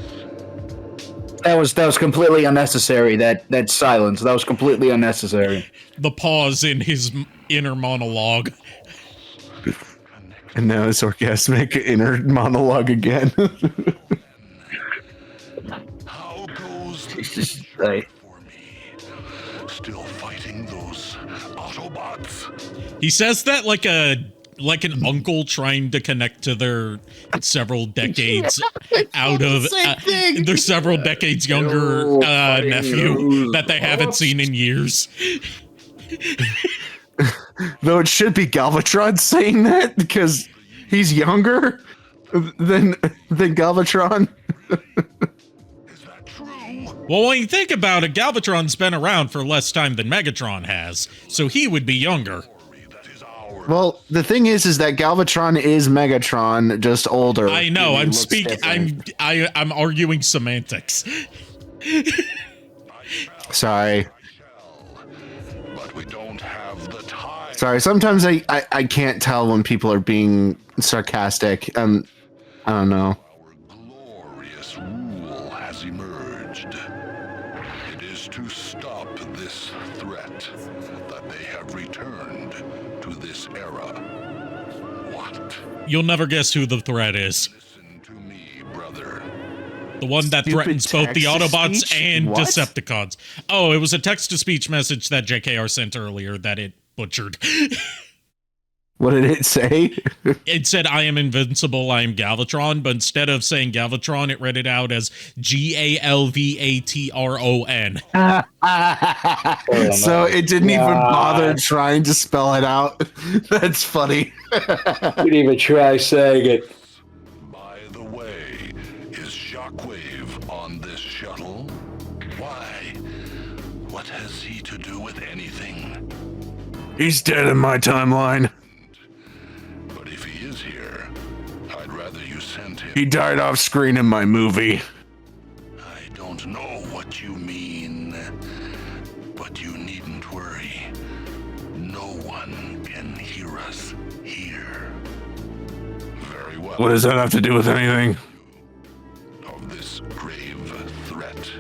That was completely unnecessary. That silence. That was completely unnecessary. The pause in his inner monologue. And now it's orgasmic inner monologue again. How goes the Jesus, future for me? Still fighting those Autobots? He says that like an uncle trying to connect to their several decades out of their several decades younger nephew that they haven't seen in years. Though it should be Galvatron saying that because he's younger than Galvatron. Is that true? Well, when you think about it, Galvatron's been around for less time than Megatron has, so he would be younger. That is ours. Well, the thing is that Galvatron is Megatron, just older. I know. He I'm looks speaking. different. I'm arguing semantics. Sorry. But we don't have the time. Sorry. Sometimes I can't tell when people are being sarcastic. I don't know. Our glorious rule has emerged. It is to stop this threat that they have returned to this era. What? You'll never guess who the threat is. Listen to me, brother. The one that Stupid threatens both the Autobots text-to-speech? and What? Decepticons. Oh, it was a text-to-speech message that JKR sent earlier that it butchered. What did it say? It said, I am invincible, I am Galvatron, but instead of saying Galvatron, it read it out as Galvatron. So it didn't even bother trying to spell it out. That's funny. Didn't even try saying it. By the way, is Shockwave on this shuttle? Why? What has he to do with anything? He's dead in my timeline. But if he is here, I'd rather you sent him. He died off screen in my movie. I don't know what you mean, but you needn't worry. No one can hear us here. Very well. What does that have to do with anything? Of this grave threat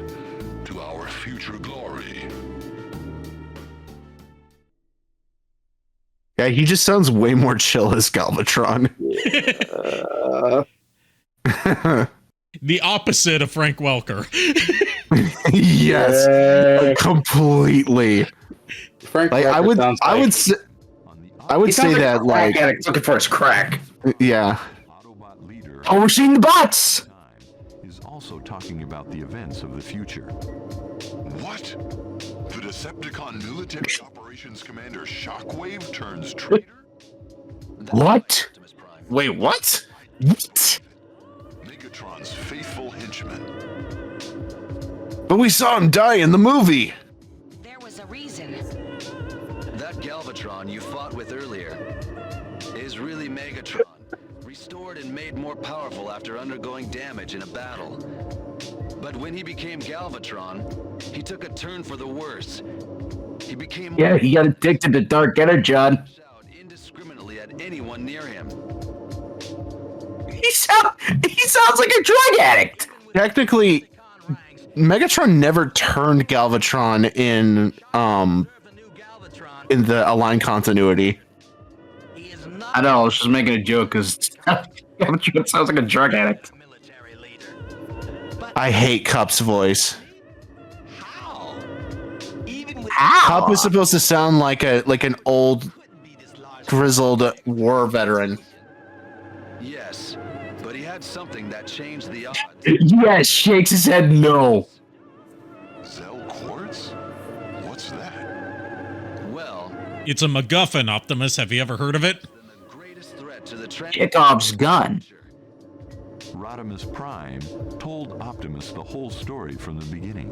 to our future glory. Yeah, he just sounds way more chill as Galvatron. The opposite of Frank Welker. Yes, completely. Frank Like, I would say that like addict looking for his crack. Yeah. Oh, we're seeing the bots. Is also talking about the events of the future. What? The Decepticon military operations commander Shockwave turns traitor? What? Wait, what? What? Megatron's faithful henchman. But we saw him die in the movie. There was a reason. That Galvatron you fought with earlier is really Megatron, restored and made more powerful after undergoing damage in a battle. But when he became Galvatron, he took a turn for the worse. He became he got addicted to dark energy. indiscriminately at anyone near him. He sounds like a drug addict. Technically, Megatron never turned Galvatron in the Align continuity. I know, I was just making a joke because Galvatron sounds like a drug addict. I hate Cup's voice. How? Cup is supposed to sound like an old, grizzled war veteran. Yes, but he had something that changed the odds. Yes, shakes his head no. Zell Quartz? What's that? Well, It's a MacGuffin, Optimus. Have you ever heard of it? Chekhov's gun. Rodimus Prime told Optimus the whole story from the beginning.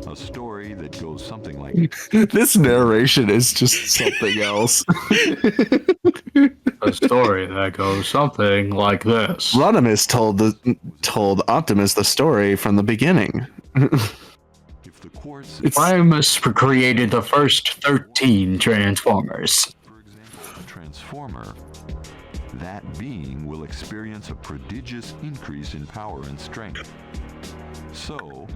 A story that goes something like... This narration is just something else. A story that goes something like this. Rodimus told Optimus the story from the beginning. If the quartz... Primus created the first 13 Transformers. For example, a Transformer, that being will experience a prodigious increase in power and strength. So,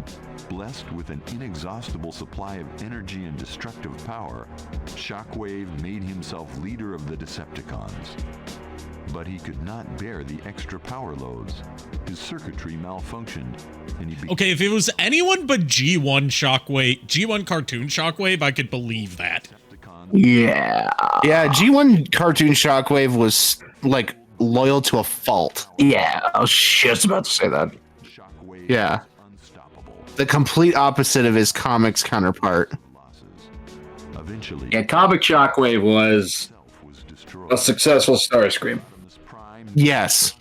blessed with an inexhaustible supply of energy and destructive power, Shockwave made himself leader of the Decepticons. But he could not bear the extra power loads. His circuitry malfunctioned, and he Okay, if it was anyone but G1 Shockwave, G1 cartoon Shockwave, I could believe that. Yeah. Yeah, G1 cartoon Shockwave was like loyal to a fault. Yeah, I was just about to say that. Yeah. The complete opposite of his comics counterpart. Eventually, Yeah, Comic Shockwave was a successful Starscream. Yes.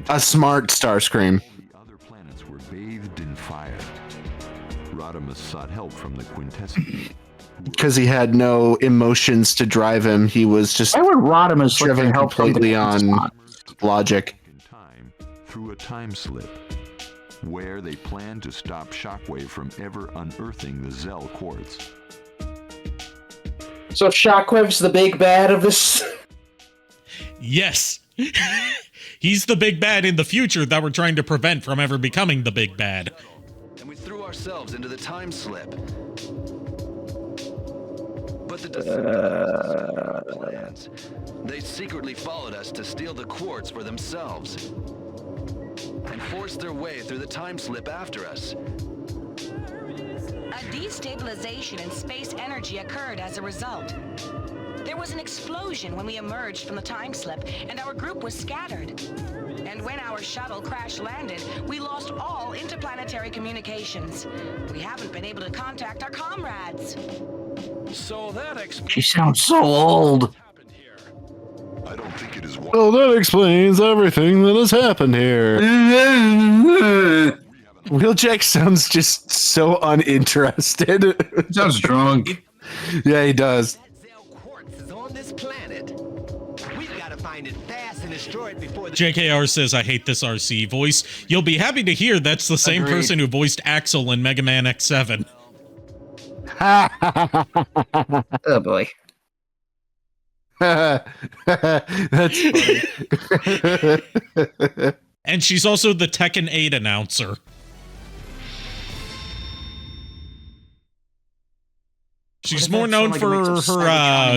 A smart Starscream. the other planets were bathed in fire. Rodimus sought help from the Quintessence. Because he had no emotions to drive him. He was just Why would Rodimus look driven for help from completely the on logic. In time, through a time slip, where they planned to stop Shockwave from ever unearthing the Zell Quartz. So Shockwave's the big bad of this? Yes. He's the big bad in the future that we're trying to prevent from ever becoming the big bad. And we threw ourselves into the time slip. But the Decepticons plans. They secretly followed us to steal the quartz for themselves. And forced their way through the time slip after us. A destabilization in space energy occurred as a result. There was an explosion when we emerged from the time slip, and our group was scattered. And when our shuttle crash landed, we lost all interplanetary communications. We haven't been able to contact our comrades. So that She sounds so old. I don't think it is one. Well, that explains everything that has happened here. Wheeljack sounds just so uninterested. Sounds drunk. Yeah, he does. Quartz is on this planet. We've got to find it fast and destroy it before the... JKR says, I hate this RC voice. You'll be happy to hear that's the same Agreed. person who voiced Axel in Mega Man X7. Oh boy. That's funny. And she's also the Tekken 8 announcer. She's more known for her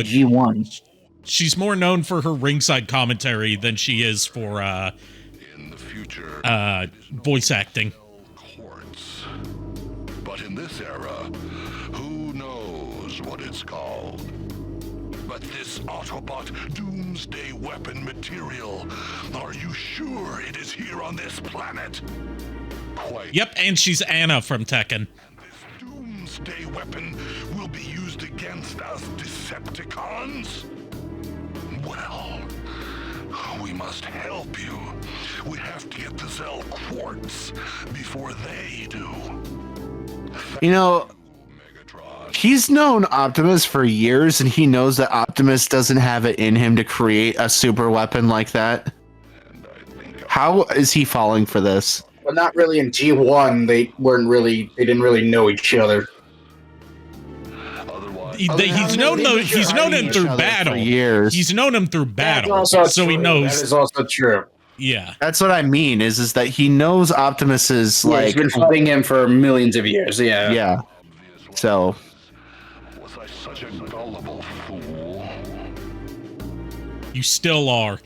G1. She's more known for her ringside commentary than she is for In the future, voice acting. courts. But in this era, who knows what it's called? But this Autobot doomsday weapon material, are you sure it is here on this planet? Quite. Yep, and she's Anna from Tekken. This doomsday weapon will be used against us Decepticons? Well, we must help you. We have to get the Zell Quartz before they do. You know, he's known Optimus for years, and he knows that Optimus doesn't have it in him to create a super weapon like that. How is he falling for this? Well, not really in G1. They didn't really know each other. He's known him through battle. Years. He's known him through battle, That's also so true. he knows. That is also true. Yeah, That's what I mean. Is that he knows Optimus's Yeah, like he's been fighting him for millions of years. Yeah. yeah. So Was I such a gullible fool? you still are.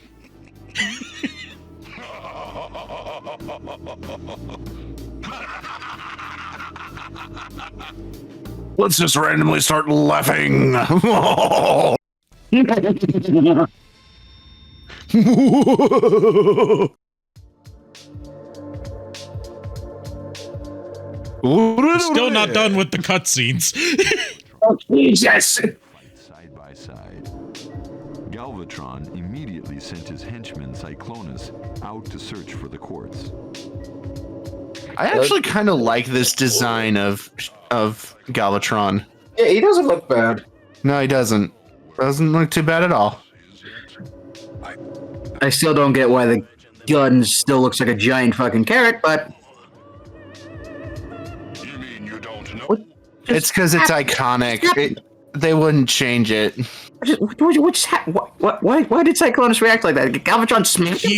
Let's just randomly start laughing. Still not done with the cutscenes. Oh, Jesus. Side by side. Galvatron immediately sent his henchman Cyclonus out to search for the quartz. I actually kind of like this design of Galvatron. Yeah, he doesn't look bad. No, he doesn't. Doesn't look too bad at all. I still don't get why the gun still looks like a giant fucking carrot, but You mean you don't know? It's because it's iconic. They wouldn't change it. Why did Cyclonus react like that? Galvatron smashed him?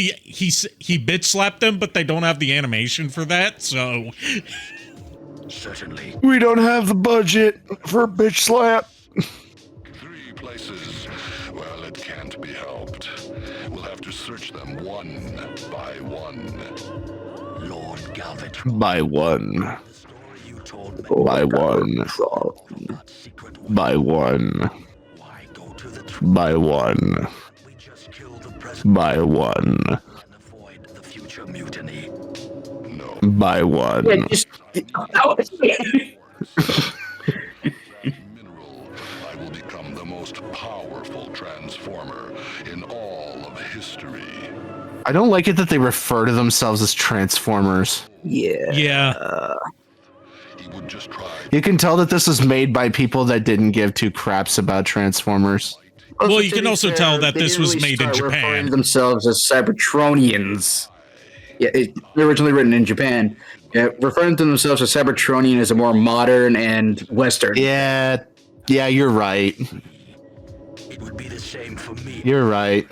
He bitch slapped them, but they don't have the animation for that, so Certainly. We don't have the budget for a bitch slap. 3 places. Well, it can't be helped. We'll have to search them one by one. Lord Galvatron. By one. The story you told me. By one. Not secret weapon. By one. Why go to the By one. We just kill the president By one. and avoid the future mutiny. No. By one. Yeah, just... Mineral, I will become the most powerful transformer in all of history. I don't like it that they refer to themselves as Transformers. yeah. He would just try. You can tell that this was made by people that didn't give two craps about Transformers. Well, you can also tell that this was made in Referring Japan. to themselves as Cybertronians. Yeah, originally written in Japan. Yeah, referring to themselves as Cybertronian is a more modern and Western. Yeah, you're right. It would be the same for me. You're right.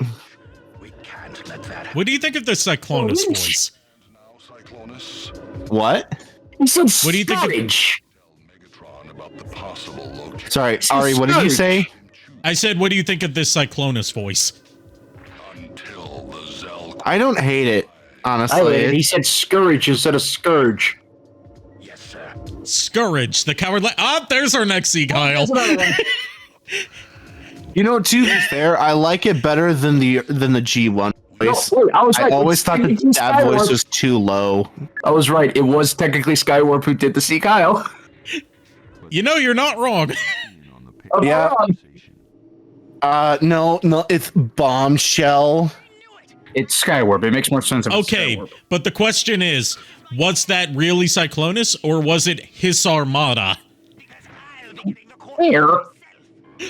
We can't let that happen. What do you think of the Cyclonus voice? Now, Cyclonus, What? He said What do you think of- storage. Megatron about the possible location. Sorry, Ari, what did you say? I said, what do you think of this Cyclonus voice? Until the Zell. I don't hate it, honestly. He said scourge instead of scourge. Yes, sir. Scourge, the coward. There's our next Sea Kyle. You know, to be fair, I like it better than the G1 voice. No, wait, I always thought that voice was too low. I was right. It was technically Skywarp who did the Sea Kyle. You know, you're not wrong. Yeah. No, it's Bombshell. It's Skywarp. It makes more sense. If it's Okay, Skywarp. but the question is, was that really Cyclonus or was it his Armada? Where?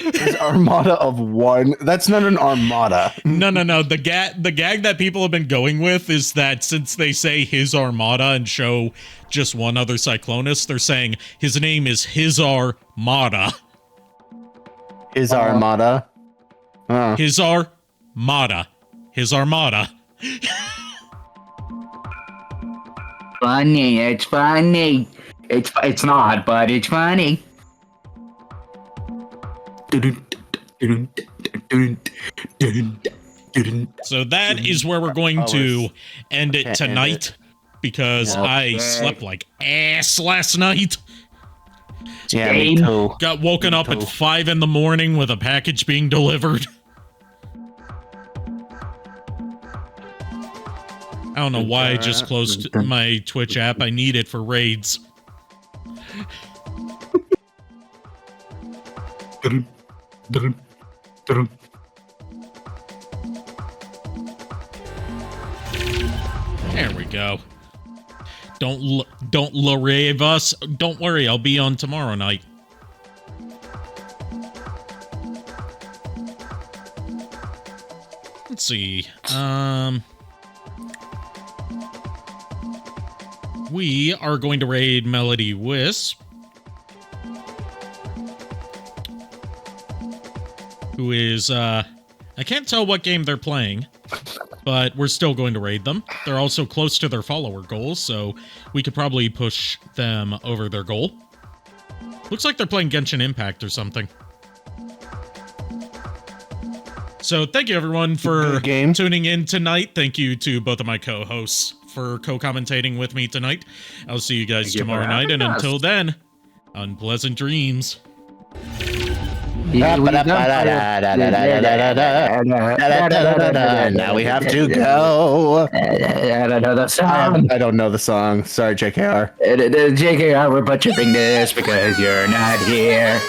His armada of one. That's not an armada. No. The gag that people have been going with is that since they say his armada and show just one other Cyclonus, they're saying his name is his armada. His armada. His armada. His armada. Funny. It's funny. It's not, but it's funny. So that is where we're going to end it tonight because I slept like ass last night. Yeah, me too. Got woken up at 5 in the morning with a package being delivered. I don't know why I just closed my Twitch app. I need it for raids. There we go. Don't rave us. Don't worry, I'll be on tomorrow night. Let's see. We are going to raid Melody Wisp, who is, I can't tell what game they're playing, but we're still going to raid them. They're also close to their follower goals, so we could probably push them over their goal. Looks like they're playing Genshin Impact or something. So thank you everyone for tuning in tonight. Thank you to both of my co-hosts for co-commentating with me tonight. I'll see you guys tomorrow night, and until then, unpleasant dreams. Now we have to go. I don't know the song. Sorry, JKR. JKR, we're butchering this because you're not here.